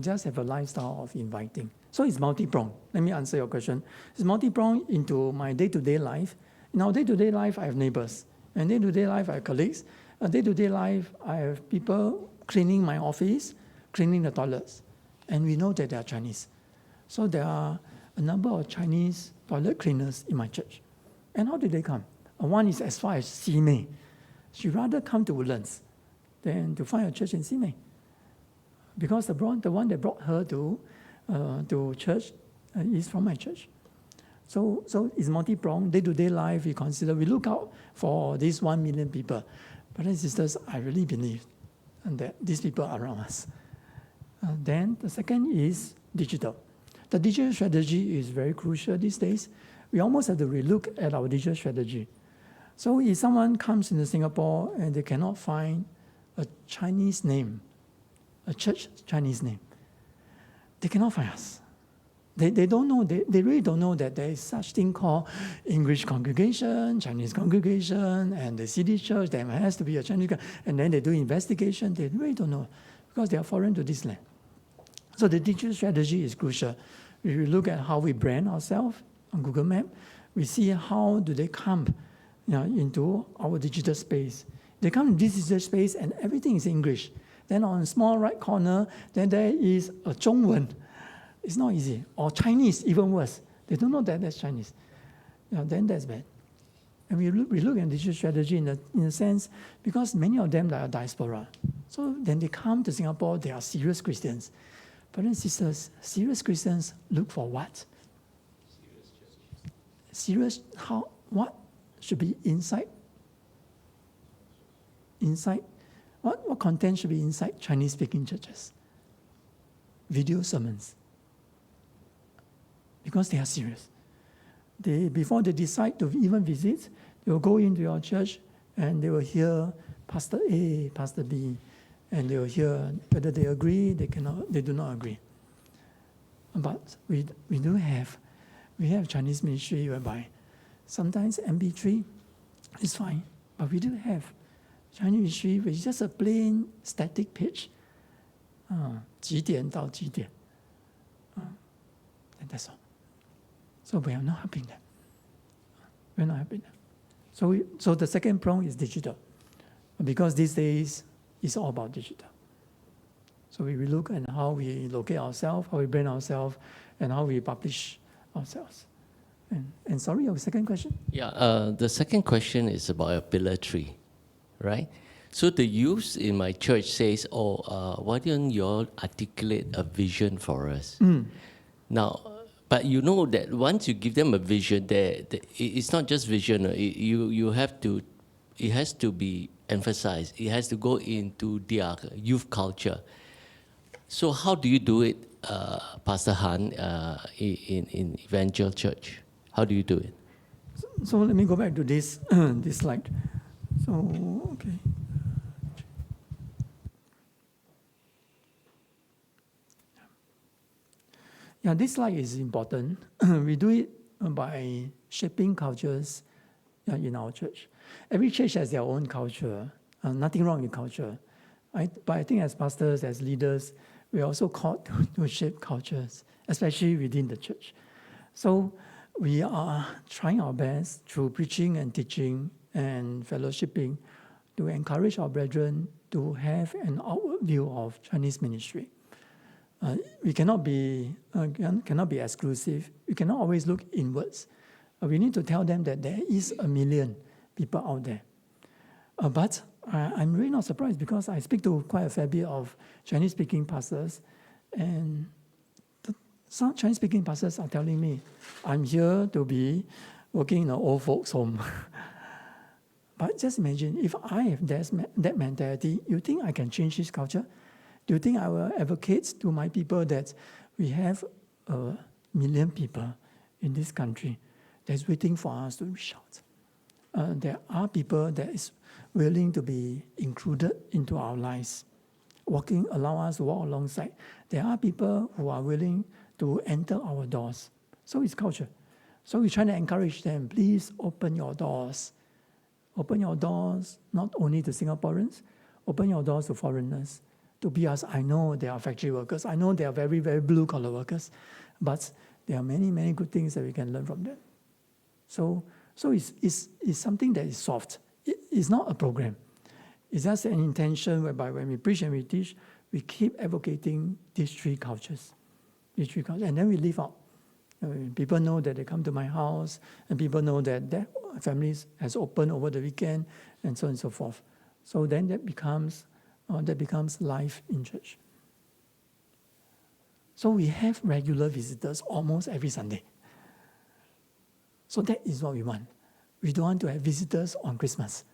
Just have a lifestyle of inviting. So it's multi-pronged. Let me answer your question. It's multi-pronged into my day-to-day life. In our day-to-day life, I have neighbors. And day-to-day life, I have colleagues. Day-to-day life, I have people cleaning my office, cleaning the toilets. And we know that they are Chinese. So there are a number of Chinese toilet cleaners in my church. And how did they come? One is as far as Simei. She'd rather come to Woodlands than to find a church in Simei. Because the one that brought her to church is from my church. So it's multi-pronged. Day-to-day life, we look out for these 1 million people. Brothers and sisters, I really believe that these people are around us. Then the second is digital. The digital strategy is very crucial these days. We almost have to relook at our digital strategy. So if someone comes into Singapore and they cannot find a Chinese name, a church Chinese name, they cannot find us. They don't know, they really don't know that there is such thing called English congregation, Chinese congregation, and the city church, there has to be a Chinese, and then they do investigation. They really don't know because they are foreign to this land. So the digital strategy is crucial. We look at how we brand ourselves on Google Maps. We see how do they come into our digital space. They come in this digital space and everything is English. Then on the small right corner, then there is a 中文. It's not easy. Or Chinese, even worse. They don't know that that's Chinese. Then that's bad. And we look at digital strategy in a sense, because many of them are diaspora. So then they come to Singapore, they are serious Christians. Brothers and sisters, serious Christians look for what? Serious, how, what should be inside? Inside, what content should be inside Chinese-speaking churches? Video sermons. Because they are serious. Before they decide to even visit, they will go into your church and they will hear Pastor A, Pastor B, and they will hear whether they agree, they do not agree. But we have Chinese ministry whereby sometimes MP3 is fine, but we do have Chinese ministry which is just a plain static page. 几点到几点. And that's all. So we are not helping them. We're not helping them. So the second prong is digital. Because these days, it's all about digital. So we look at how we locate ourselves, how we brand ourselves, and how we publish ourselves. And sorry, your second question? Yeah, the second question is about a pillar tree, right? So the youth in my church says, why don't you all articulate a vision for us? Now, but you know that once you give them a vision, it's not just vision. You have to, it has to be emphasized. It has to go into their youth culture. So how do you do it, Pastor Han, in Evangel Church? How do you do it? So let me go back to this this slide. So okay. Yeah, this slide is important. We do it by shaping cultures in our church. Every church has their own culture. Nothing wrong with culture. But I think as pastors, as leaders, we are also called to shape cultures, especially within the church. So we are trying our best through preaching and teaching and fellowshipping to encourage our brethren to have an outward view of Chinese ministry. We cannot be exclusive. We cannot always look inwards. We need to tell them that there is 1 million people out there. But I'm really not surprised because I speak to quite a fair bit of Chinese-speaking pastors, and some Chinese-speaking pastors are telling me, I'm here to be working in an old folks' home. But just imagine, if I have that mentality, you think I can change this culture? Do you think I will advocate to my people that we have 1 million people in this country that's waiting for us to reach out? There are people that is willing to be included into our lives, allow us to walk alongside. There are people who are willing to enter our doors. So it's culture. So we're trying to encourage them, please open your doors. Open your doors not only to Singaporeans, open your doors to foreigners. To be us, I know they are factory workers. I know they are very, very blue-collar workers. But there are many, many good things that we can learn from them. So it's something that is soft. It's not a program. It's just an intention whereby when we preach and we teach, we keep advocating these three cultures. And then we live out. People know that they come to my house, and people know that their families has opened over the weekend, and so on and so forth. So then that becomes life in church. So we have regular visitors almost every Sunday. So that is what we want. We don't want to have visitors on Christmas.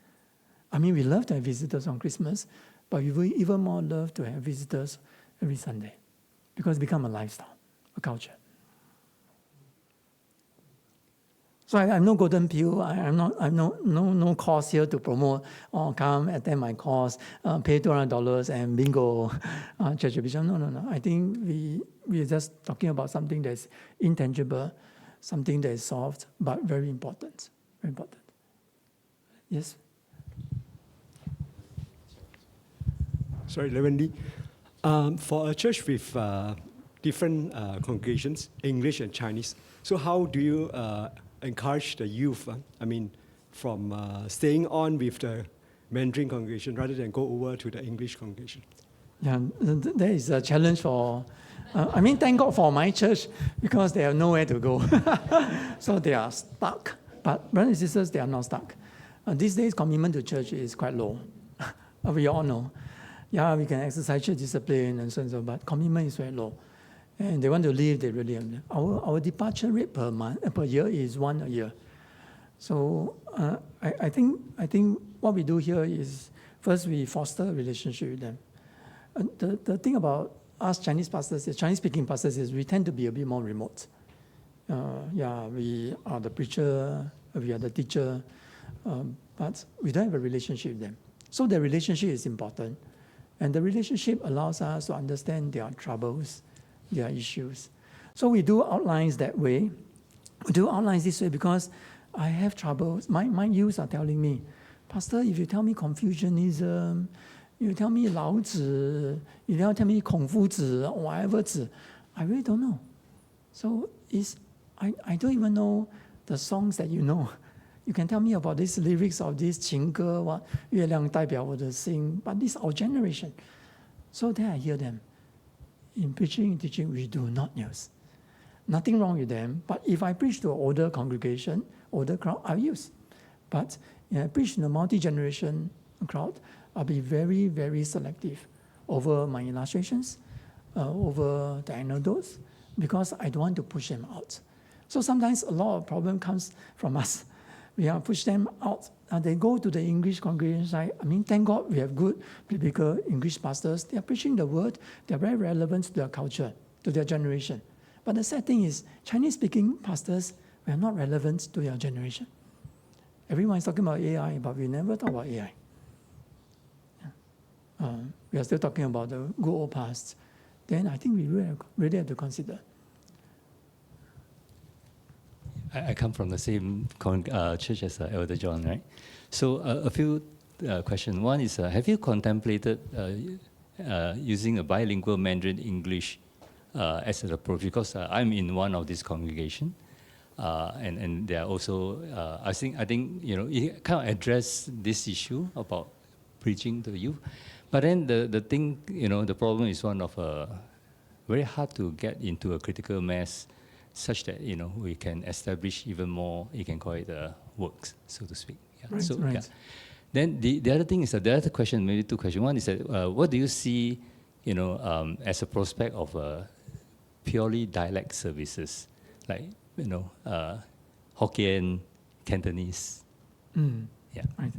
I mean, we love to have visitors on Christmas, but we will even more love to have visitors every Sunday because it becomes a lifestyle, a culture. So I'm no golden pill. I'm no course here to promote. Come attend my course, pay $200 and bingo, church vision. No. I think we are just talking about something that's intangible, something that is soft, but very important. Very important. Yes. Sorry, Reverend Lee. For a church with different congregations, English and Chinese, so how do you encourage the youth, from staying on with the Mandarin congregation rather than go over to the English congregation? Yeah, there is a challenge for, thank God for my church because they have nowhere to go. So they are stuck. But brothers and sisters, they are not stuck. These days, commitment to church is quite low. We all know. Yeah, we can exercise church discipline and so on, but commitment is very low. And they want to leave, they really have. Our departure rate per year is 1 a year. So I think what we do here is, first we foster a relationship with them. The thing about us Chinese pastors, Chinese-speaking pastors, is we tend to be a bit more remote. We are the preacher, we are the teacher, but we don't have a relationship with them. So the relationship is important. And the relationship allows us to understand their troubles, their issues. So we do outlines that way. We do outlines this way because I have troubles. My youth are telling me, Pastor, if you tell me Confucianism, you tell me Lao Tzu, you tell me Kung Fu Tzu, or whatever Tzu, I really don't know. So I don't even know the songs that you know. You can tell me about these lyrics of this 情歌, what 月亮代表我的心, but this is our generation. So then I hear them. In preaching and teaching, we do not use. Nothing wrong with them, but if I preach to an older congregation, older crowd, I'll use. But if I preach in a multi-generation crowd, I'll be very, very selective over my illustrations, over the anecdotes, because I don't want to push them out. So sometimes a lot of problem comes from us. We have pushed them out. They go to the English congregation side. Thank God we have good biblical English pastors. They are preaching the word. They are very relevant to their culture, to their generation. But the sad thing is, Chinese-speaking pastors were not relevant to their generation. Everyone is talking about AI, but we never talk about AI. We are still talking about the good old past. Then I think we really have to consider. I come from the same church as Elder John, right? So a few questions. One is, have you contemplated using a bilingual Mandarin-English as an approach? Because I'm in one of these congregations, and they are also, I think it kind of address this issue about preaching to the youth. But then the thing, the problem is one of very hard to get into a critical mass such that we can establish even more. You can call it works, so to speak. Yeah. Right, so, right. Yeah. Then the other thing is that the other question, maybe two questions. One is that what do you see, as a prospect of purely dialect services, like Hokkien, Cantonese? Yeah. Right.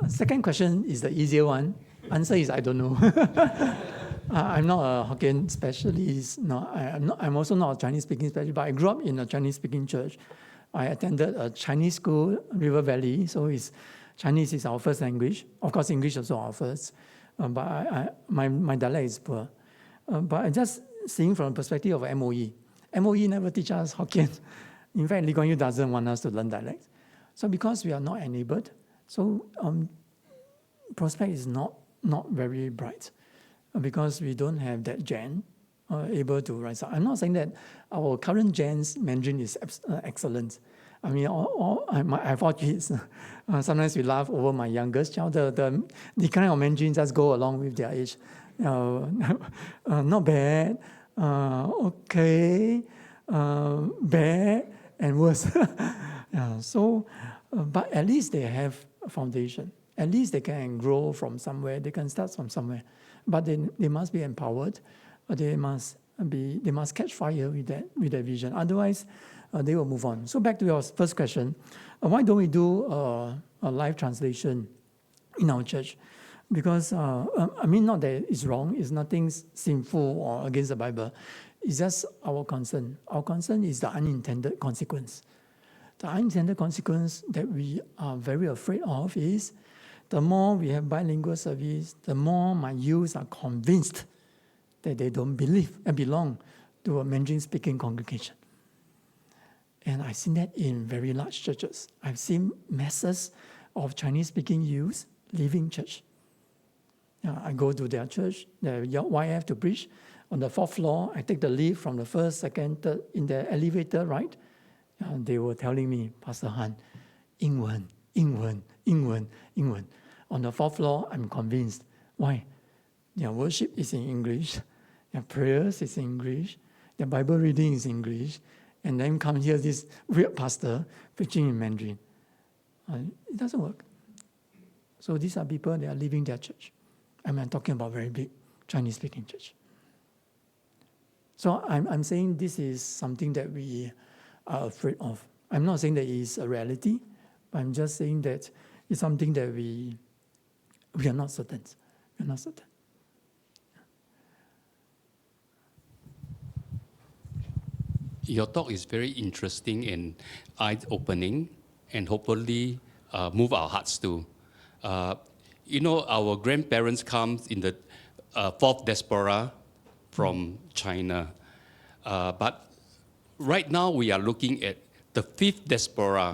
Second question is the easier one. Answer is I don't know. I'm not a Hokkien specialist. No, I'm also not a Chinese-speaking specialist, but I grew up in a Chinese-speaking church. I attended a Chinese school, River Valley, so Chinese is our first language. Of course, English is also our first, but my dialect is poor. But just seeing from the perspective of MOE, MOE never teach us Hokkien. In fact, Lee Kuan Yew doesn't want us to learn dialect. So because we are not enabled, so prospect is not very bright. Because we don't have that gen able to rise up. I'm not saying that our current gen's Mandarin is excellent. I have 4 kids. Sometimes we laugh over my youngest child. The kind of Mandarin just go along with their age. Not bad, okay, bad, and worse. But at least they have a foundation. At least they can grow from somewhere. They can start from somewhere. But they must be empowered. They must catch fire with that vision. Otherwise, they will move on. So back to your first question, why don't we do a live translation in our church? Because not that it's wrong. It's nothing sinful or against the Bible. It's just our concern. Our concern is the unintended consequence. The unintended consequence that we are very afraid of is the more we have bilingual service, the more my youth are convinced that they don't believe and belong to a Mandarin-speaking congregation. And I've seen that in very large churches. I've seen masses of Chinese-speaking youth leaving church. I go to their church, the YF to preach. On the 4th floor, I take the lift from the 1st, 2nd, 3rd, in the elevator, right? They were telling me, Pastor Han, 英文英文，英文，英文。On the fourth floor, I'm convinced. Why? Their worship is in English, their prayers is in English, their Bible reading is in English, and then come here this weird pastor preaching in Mandarin. It doesn't work. So these are people that are leaving their church. I'm talking about very big Chinese-speaking church. So I'm saying this is something that we are afraid of. I'm not saying that it is a reality, but I'm just saying that it's something that we are not certain. We're not certain. Your talk is very interesting and eye-opening, and hopefully move our hearts too. Our grandparents come in the fourth diaspora from China, but right now we are looking at the fifth diaspora.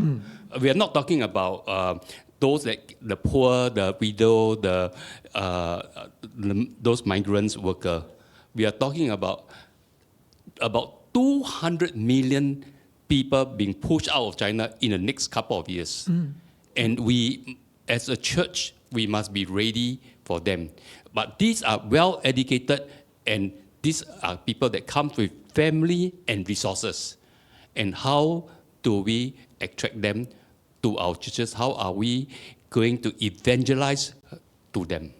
We are not talking about those that the poor, the widow, those migrants worker. We are talking about 200 million people being pushed out of China in the next couple of years. And we, as a church, we must be ready for them. But these are well-educated, and these are people that come with family and resources. And how do we attract them to our churches? How are we going to evangelize to them?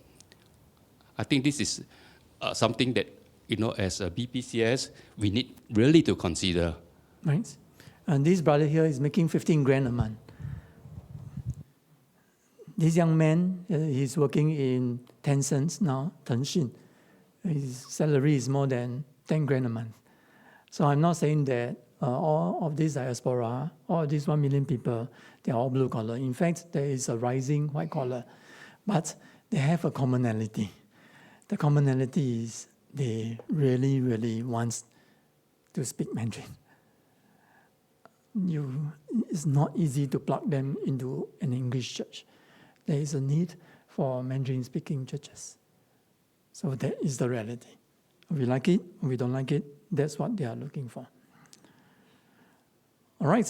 I think this is something that, as a BPCS, we need really to consider. Right? And this brother here is making 15 grand a month. This young man, he's working in Tencent now, Tencent. His salary is more than 10 grand a month. So I'm not saying that all of these diaspora, all of these 1 million people, they are all blue collar. In fact, there is a rising white collar. But they have a commonality. The commonality is they really, really want to speak Mandarin. It's not easy to plug them into an English church. There is a need for Mandarin-speaking churches. So that is the reality. We like it, we don't like it, that's what they are looking for. All right,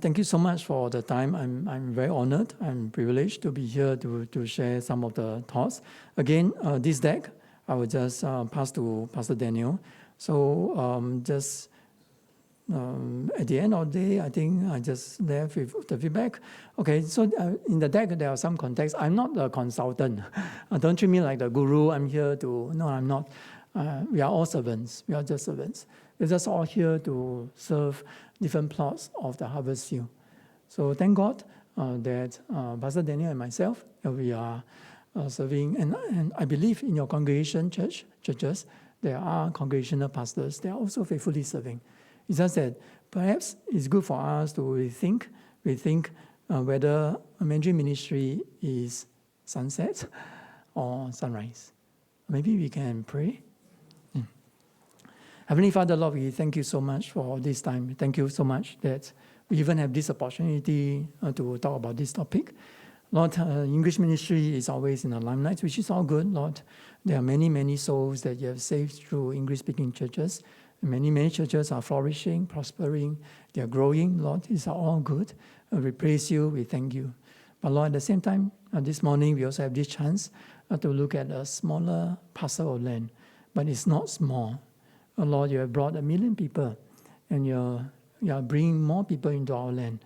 thank you so much for the time. I'm very honored, I'm privileged to be here to share some of the thoughts. Again, this deck, I will just pass to Pastor Daniel. So at the end of the day, I think I just left with the feedback. Okay, so in the deck, there are some context. I'm not a consultant. Don't treat me like the guru. I'm here to, no, I'm not. We are all servants. We are just servants. We're just all here to serve different plots of the harvest field. So thank God that Pastor Daniel and myself, we are serving. And I believe in your congregation churches, there are congregational pastors. They are also faithfully serving. It's just that perhaps it's good for us to rethink whether a Mandarin ministry is sunset or sunrise. Maybe we can pray. Heavenly Father, Lord, we thank you so much for this time. Thank you so much that we even have this opportunity to talk about this topic. Lord, English ministry is always in the limelight, which is all good, Lord. There are many, many souls that you have saved through English-speaking churches. Many, many churches are flourishing, prospering, they are growing. Lord, these are all good. We praise you, we thank you. But Lord, at the same time, this morning we also have this chance to look at a smaller parcel of land. But it's not small. Lord, you have brought 1 million people, and you are bringing more people into our land.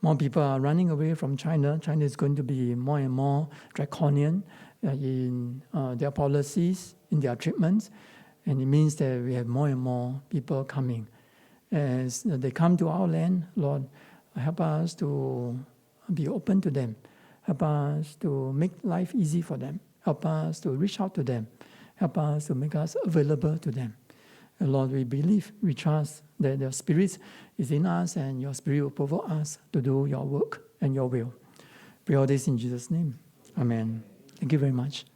More people are running away from China. China is going to be more and more draconian in their policies, in their treatments. And it means that we have more and more people coming. As they come to our land, Lord, help us to be open to them. Help us to make life easy for them. Help us to reach out to them. Help us to make us available to them. And Lord, we believe, we trust that the Spirit is in us and your Spirit will provoke us to do your work and your will. Pray all this in Jesus' name. Amen. Thank you very much.